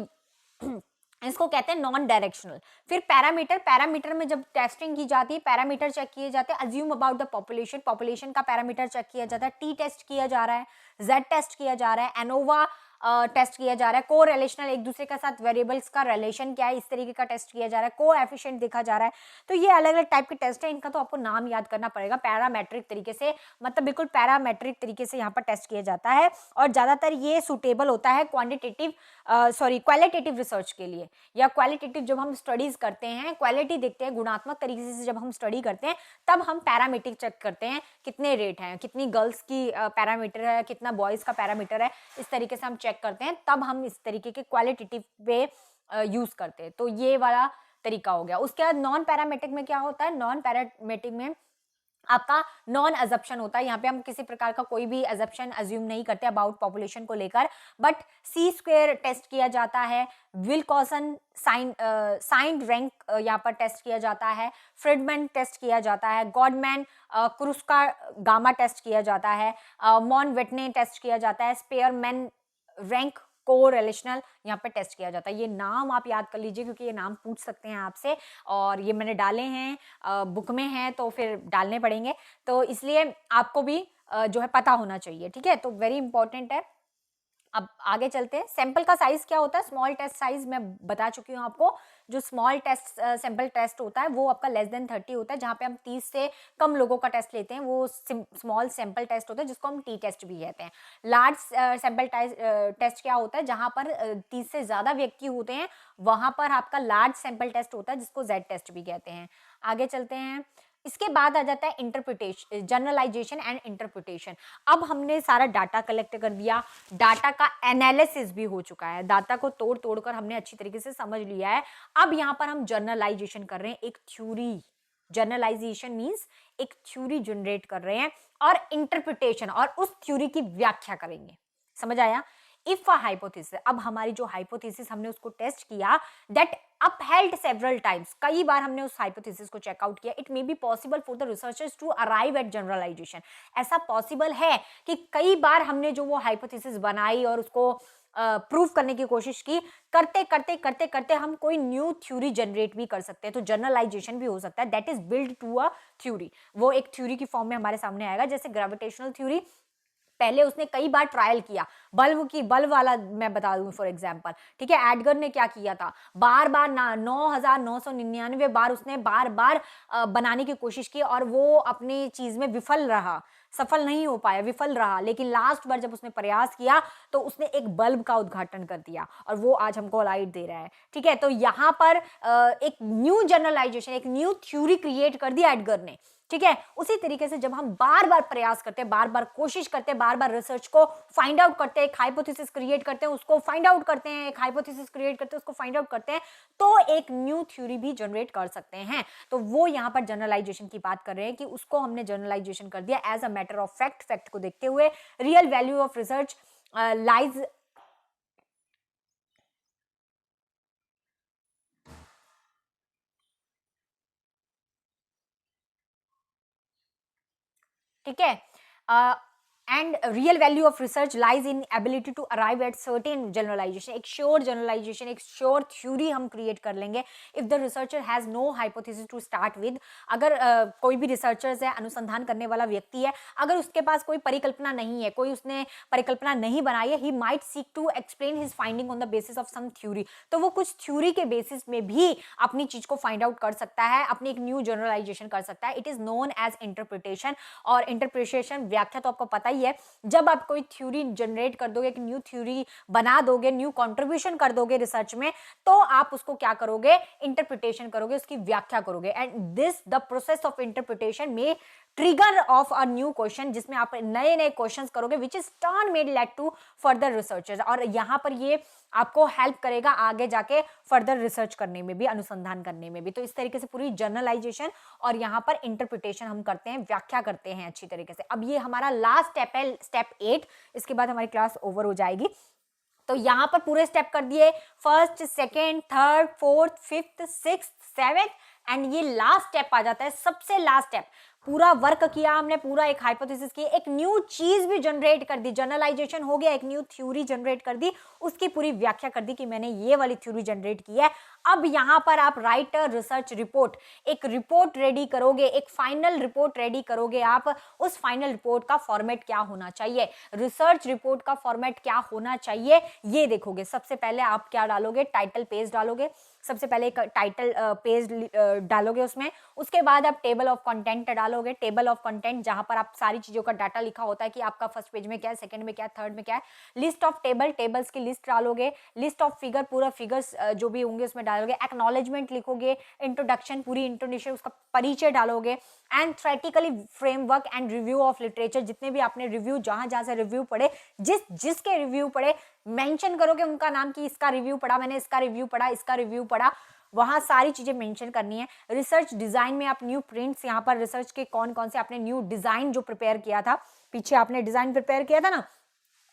इसको कहते हैं नॉन डायरेक्शनल। फिर पैरामीटर, पैरामीटर में जब टेस्टिंग की जाती है, पैरामीटर चेक किए जाते हैं, assume about the population, population का पैरामीटर चेक किया जाता है, टी टेस्ट किया जा रहा है, जेड टेस्ट किया जा रहा है, एनोवा टेस्ट किया जा रहा है, को रिलेशनल, एक दूसरे के साथ वेरिएबल्स का रिलेशन क्या है, इस तरीके का टेस्ट किया जा रहा है, को एफिशिएंट देखा जा रहा है। तो ये अलग अलग टाइप के टेस्ट है, इनका तो आपको नाम याद करना पड़ेगा। पैरामेट्रिक तरीके से, मतलब बिल्कुल पैरामेट्रिक तरीके से यहाँ पर टेस्ट किया जाता है, और ज्यादातर ये सुटेबल होता है क्वांटिटेटिव क्वालिटेटिव रिसर्च के लिए, या क्वालिटेटिव जब हम स्टडीज करते हैं, क्वालिटी देखते हैं, गुणात्मक तरीके से जब हम स्टडी करते हैं, तब हम पैरामीट्रिक चेक करते हैं, कितने रेट हैं, कितनी गर्ल्स की पैरामीटर है, कितना बॉयज का पैरामीटर है, इस तरीके से हम चेक करते हैं, तब हम इस तरीके के क्वालिटेटिव पे यूज करते हैं। तो ये वाला तरीका हो गया। उसके बाद नॉन पैरामेट्रिक में क्या होता है, नॉन पैरामेट्रिक में आपका नॉन अजप्शन होता है। यहाँ पे हम किसी प्रकार का कोई भी अजप्शन अज्यूम नहीं करते अबाउट पॉपुलेशन को लेकर, बट सी स्क्वेयर टेस्ट किया जाता है, विल्कोसन साइंड रैंक यहाँ पर टेस्ट किया जाता है, फ्रिडमैन टेस्ट किया जाता है, गॉडमैन क्रुस्का गामा टेस्ट किया जाता है, मॉन वेटने टेस्ट किया जाता है, स्पेयरमैन रैंक को रिलेशनल यहाँ पे टेस्ट किया जाता है। ये नाम आप याद कर लीजिए, क्योंकि ये नाम पूछ सकते हैं आपसे, और ये मैंने डाले हैं बुक में हैं, तो फिर डालने पड़ेंगे, तो इसलिए आपको भी जो है पता होना चाहिए। ठीक है, तो वेरी इंपॉर्टेंट है। अब आगे चलते हैं। सैंपल का साइज क्या होता है, स्मॉल टेस्ट साइज मैं बता चुकी हूँ आपको। जो स्मॉल टेस्ट सैंपल टेस्ट होता है वो आपका लेस देन 30 होता है, जहाँ पे हम 30 से कम लोगों का टेस्ट लेते हैं, वो स्मॉल सैंपल टेस्ट होता है, जिसको हम टी टेस्ट भी कहते हैं। लार्ज सैंपल टेस्ट क्या होता है, जहाँ पर 30 से ज्यादा व्यक्ति होते हैं, वहां पर आपका लार्ज सैंपल टेस्ट होता है, जिसको जेड टेस्ट भी कहते हैं। आगे चलते हैं। इसके बाद आ जाता है इंटरप्रिटेशन, जनरलाइजेशन एंड इंटरप्रिटेशन। अब हमने सारा डाटा कलेक्ट कर दिया, डाटा का एनालिसिस भी हो चुका है, डाटा को तोड़ तोड़ कर हमने अच्छी तरीके से समझ लिया है। अब यहाँ पर हम जर्नलाइजेशन कर रहे हैं, एक थ्योरी, जर्नलाइजेशन मीन्स एक थ्योरी जनरेट कर रहे हैं, और इंटरप्रिटेशन, और उस थ्योरी की व्याख्या करेंगे। समझ आया? इफ अ हाइपोथेसिस, अब हमारी जो हाइपोथेसिस हमने उसको टेस्ट किया, दैट upheld several times, कई बार हमने उस हाइपोथेसिस को चेकआउट किया, it may be possible for the researchers to arrive at generalisation. ऐसा पॉसिबल है कि कई बार हमने जो वो हाइपोथेसिस बनाई और उसको प्रूव करने की कोशिश की, करते करते करते करते हम कोई न्यू थ्योरी जनरेट भी कर सकते हैं, तो जनरलाइजेशन भी हो सकता है, that is build to a theory. वो एक थ्योरी की फॉर्म में हमारे सामने आएगा, जैसे ग्रेविटेशनल थ्योरी, पहले उसने कई बार ट्रायल किया, बल्ब वाला मैं बता दूं फॉर एग्जांपल। ठीक है, एडगर ने क्या किया था, बार बार 9,999 बार उसने बार बार बनाने की कोशिश की, और वो अपनी चीज में विफल रहा, सफल नहीं हो पाया, विफल रहा। लेकिन लास्ट बार जब उसने प्रयास किया तो उसने एक बल्ब का उद्घाटन कर दिया, और वो आज हमको लाइट दे रहा है। ठीक है, तो यहाँ पर एक न्यू जनरलाइजेशन, एक न्यू थ्योरी क्रिएट कर दिया एडगर ने। ठीक है, उसी तरीके से जब हम बार बार प्रयास करते हैं, बार बार कोशिश करते हैं, बार बार रिसर्च को फाइंड आउट करते हैं, एक हाइपोथेसिस क्रिएट करते हैं, उसको फाइंड आउट करते हैं, एक हाइपोथेसिस क्रिएट करते हैं, उसको फाइंड आउट करते हैं, तो एक न्यू थ्योरी भी जनरेट कर सकते हैं। तो वो यहाँ पर जनरलाइजेशन की बात कर रहे हैं कि उसको हमने जनरलाइजेशन कर दिया as a matter of fact, fact को देखते हुए। Real value of research lies, ठीक है, and real value of research lies in ability to arrive at certain generalisation, एक श्योर जनरलाइजेशन, एक श्योर थ्योरी हम क्रिएट कर लेंगे if the researcher has no hypothesis to start with. अगर कोई भी रिसर्चर्स है, अनुसंधान करने वाला व्यक्ति है, अगर उसके पास कोई परिकल्पना नहीं है, कोई उसने परिकल्पना नहीं बनाई है, he might seek to explain his finding on the basis of some theory, तो वो कुछ थ्योरी के बेसिस में भी अपनी चीज को फाइंड आउट कर सकता है, अपनी एक न्यू जनरलाइजेशन कर सकता है। It is known as interpretation. और इंटरप्रिटेशन व्याख्या तो आपको पता ही है, जब आप कोई थ्योरी जनरेट कर दोगे, एक न्यू थ्योरी बना दोगे, न्यू कंट्रीब्यूशन कर दोगे रिसर्च में, तो आप उसको क्या करोगे, इंटरप्रिटेशन करोगे, उसकी व्याख्या करोगे। And this the process of interpretation में trigger of a new question, जिसमें आप नए नए क्वेश्चंस करोगे, which is turn made led to further researchers. और यहां पर ये आपको हेल्प करेगा आगे जाके फर्दर रिसर्च करने में भी, अनुसंधान करने में भी। तो इस तरीके से पूरी जर्नलाइजेशन और यहाँ पर इंटरप्रिटेशन हम करते हैं, व्याख्या करते हैं अच्छी तरीके से। अब ये हमारा लास्ट स्टेप है, स्टेप 8। इसके बाद हमारी क्लास ओवर हो जाएगी। तो यहाँ पर पूरे स्टेप कर दिए, first, second, third, fourth, fifth, sixth, seventh, and ये लास्ट स्टेप आ जाता है, सबसे लास्ट स्टेप। पूरा वर्क किया हमने, पूरा एक हाइपोथेसिस की, एक न्यू चीज भी जनरेट कर दी, जनरलाइजेशन हो गया, एक न्यू थ्योरी जनरेट कर दी, उसकी पूरी व्याख्या कर दी कि मैंने ये वाली थ्योरी जनरेट की है। अब यहां पर आप राइट अ रिसर्च रिपोर्ट, एक रिपोर्ट रेडी करोगे, एक फाइनल रिपोर्ट रेडी करोगे आप। उस फाइनल रिपोर्ट का फॉर्मेट क्या होना चाहिए, रिसर्च रिपोर्ट का फॉर्मेट क्या होना चाहिए, ये देखोगे। सबसे पहले आप क्या डालोगे, टाइटल पेज डालोगे, सबसे पहले एक टाइटल पेज डालोगे उसमें। उसके बाद आप टेबल ऑफ कंटेंट डालोगे, टेबल ऑफ कंटेंट जहां पर आप सारी चीजों का डाटा लिखा होता है कि आपका फर्स्ट पेज में क्या है, सेकंड में क्या है, थर्ड में क्या है। लिस्ट ऑफ टेबल, टेबल्स की लिस्ट डालोगे। लिस्ट ऑफ फिगर, पूरा फिगर्स जो भी होंगे उसमें डालोगे। एक्नॉलेजमेंट लिखोगे, इंट्रोडक्शन, पूरी इंट्रोडक्शन, उसका परिचय डालोगे। And theoretically framework and review of literature, जितने भी आपने रिव्यू जहां जहां से रिव्यू पढ़े, जिसके रिव्यू पढ़े, मेंशन करोगे उनका नाम कि इसका रिव्यू पढ़ा मैंने, इसका रिव्यू पढ़ा, इसका रिव्यू पढ़ा, वहां सारी चीजें मेंशन करनी है। रिसर्च डिजाइन में आप न्यू प्रिंट्स, यहाँ पर रिसर्च के कौन कौन से आपने न्यू डिजाइन जो प्रिपेयर किया था, पीछे आपने डिजाइन प्रिपेयर किया था ना,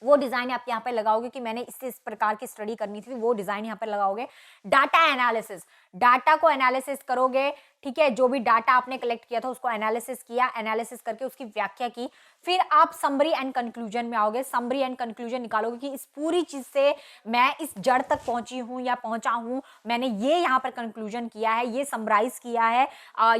वो डिजाइन आप यहाँ पे लगाओगे कि मैंने इस प्रकार की स्टडी करनी थी, वो डिजाइन यहाँ पर लगाओगे। डाटा एनालिसिस, डाटा को एनालिसिस करोगे, ठीक है, जो भी डाटा आपने कलेक्ट किया था उसको एनालिसिस किया, एनालिसिस करके उसकी व्याख्या की। फिर आप समरी एंड कंक्लूजन में आओगे, समरी एंड कंक्लूजन निकालोगे कि इस पूरी चीज से मैं इस जड़ तक पहुंची हूं या पहुंचा हूं, मैंने ये यहाँ पर कंक्लूजन किया है, ये समराइज किया है,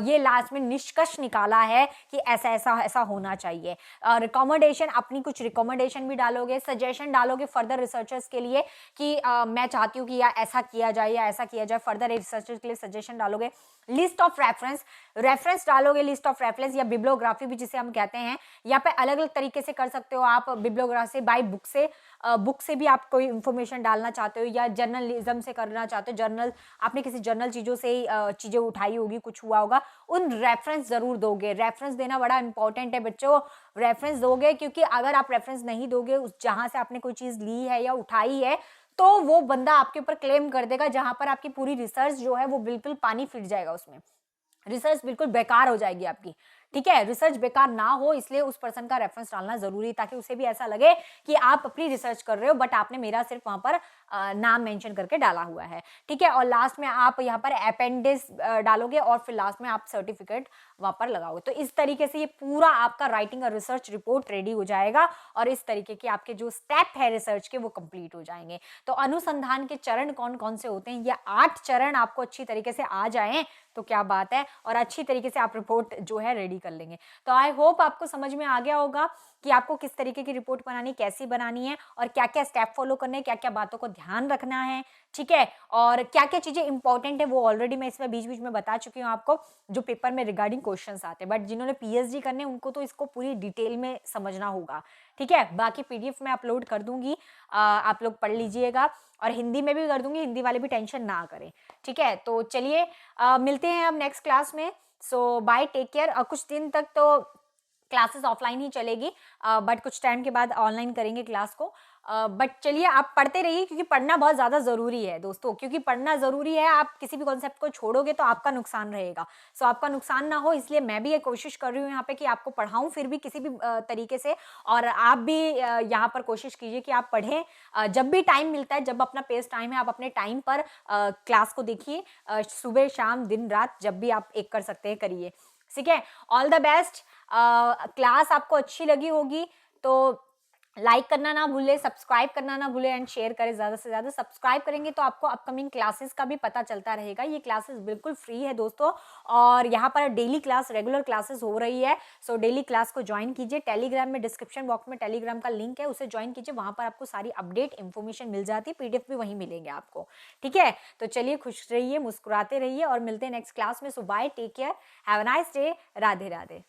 ये लास्ट में निष्कर्ष निकाला है कि ऐसा ऐसा ऐसा होना चाहिए। रिकमेंडेशन, अपनी कुछ रिकमेंडेशन भी डालोगे, सजेशन डालोगे फर्दर रिसर्चर्स के लिए कि मैं चाहती हूँ कि या ऐसा किया जाए या ऐसा किया जाए, फर्दर रिसर्चर्स के लिए सजेशन डालोगे। लिस्ट ऑफ रेफरेंस, रेफरेंस डालोगे, लिस्ट ऑफ रेफरेंस या बिब्लियोग्राफी भी जिसे हम कहते हैं। यहाँ पे अलग अलग तरीके से कर सकते हो आप, बिब्लियोग्राफी बाय बुक से, बुक से भी आप कोई इंफॉर्मेशन डालना चाहते हो, या जर्नलिज्म से करना चाहते हो, जर्नल आपने किसी जर्नल चीजों से चीजें उठाई होगी, कुछ हुआ होगा, उन रेफरेंस जरूर दोगे। रेफरेंस देना बड़ा इंपॉर्टेंट है बच्चों, रेफरेंस दोगे, क्योंकि अगर आप रेफरेंस नहीं दोगे उस जहां से आपने कोई चीज ली है या उठाई है, तो वो बंदा आपके ऊपर क्लेम कर देगा, जहां पर आपकी पूरी रिसर्च जो है वो बिल्कुल पानी फिर जाएगा, उसमें रिसर्च बिल्कुल बेकार हो जाएगी आपकी। ठीक है, रिसर्च बेकार ना हो इसलिए उस पर्सन का रेफरेंस डालना जरूरी है, ताकि उसे भी ऐसा लगे कि आप अपनी रिसर्च कर रहे हो बट आपने मेरा सिर्फ वहां पर नाम मेंशन करके डाला हुआ है। ठीक है, और लास्ट में आप यहाँ पर अपेंडिक्स डालोगे और फिर लास्ट में आप सर्टिफिकेट वहां पर लगाओगे। तो इस तरीके से ये पूरा आपका राइटिंग और रिसर्च रिपोर्ट रेडी हो जाएगा, और इस तरीके के आपके जो स्टेप है रिसर्च के वो कंप्लीट हो जाएंगे। तो अनुसंधान के चरण कौन कौन से होते हैं, ये 8 चरण आपको अच्छी तरीके से आ जाएं तो क्या बात है, और अच्छी तरीके से आप रिपोर्ट जो है रेडी कर लेंगे। तो आई होप आपको समझ में आ गया होगा कि आपको किस तरीके की रिपोर्ट बनानी, कैसी बनानी है, और क्या क्या स्टेप फॉलो करने हैं, क्या क्या बातों को ध्यान रखना है। ठीक है, और क्या क्या चीजें इंपॉर्टेंट है वो ऑलरेडी मैं इसमें बीच बीच में बता चुकी हूँ आपको, जो पेपर में रिगार्डिंग क्वेश्चंस आते हैं। बट जिन्होंने पीएचडी करने उनको तो इसको पूरी डिटेल में समझना होगा। ठीक है, बाकी पीडीएफ में अपलोड कर दूंगी, आप लोग पढ़ लीजिएगा, और हिंदी में भी कर दूंगी, हिंदी वाले भी टेंशन ना करें। ठीक है, तो चलिए मिलते हैं अब नेक्स्ट क्लास में। So bye, take care. और कुछ दिन तक तो क्लासेस ऑफलाइन ही चलेगी, बट कुछ टाइम के बाद ऑनलाइन करेंगे क्लास को। बट चलिए आप पढ़ते रहिए, क्योंकि पढ़ना बहुत ज़्यादा ज़रूरी है दोस्तों, क्योंकि पढ़ना ज़रूरी है। आप किसी भी कॉन्सेप्ट को छोड़ोगे तो आपका नुकसान रहेगा। सो आपका नुकसान ना हो इसलिए मैं भी ये कोशिश कर रही हूँ यहाँ पे कि आपको पढ़ाऊँ फिर भी किसी भी तरीके से, और आप भी यहाँ पर कोशिश कीजिए कि आप पढ़ें। जब भी टाइम मिलता है, जब अपना पेस टाइम है, आप अपने टाइम पर क्लास को देखिए, सुबह शाम दिन रात जब भी आप एक कर सकते हैं करिए। ठीक है, ऑल द बेस्ट। क्लास आपको अच्छी लगी होगी तो लाइक करना ना भूले, सब्सक्राइब करना ना भूले एंड शेयर करें ज़्यादा से ज़्यादा। सब्सक्राइब करेंगे तो आपको अपकमिंग क्लासेस का भी पता चलता रहेगा। ये क्लासेस बिल्कुल फ्री है दोस्तों, और यहाँ पर डेली क्लास, रेगुलर क्लासेस हो रही है। सो डेली क्लास को ज्वाइन कीजिए। टेलीग्राम में डिस्क्रिप्शन बॉक्स में टेलीग्राम का लिंक है, उसे ज्वाइन कीजिए। वहाँ पर आपको सारी अपडेट इन्फॉर्मेशन मिल जाती है, PDF भी वहीं मिलेंगे आपको। ठीक है, तो चलिए खुश रहिए, मुस्कुराते रहिए और मिलते हैं नेक्स्ट क्लास में। So bye, take care, have a nice day, Radhe Radhe.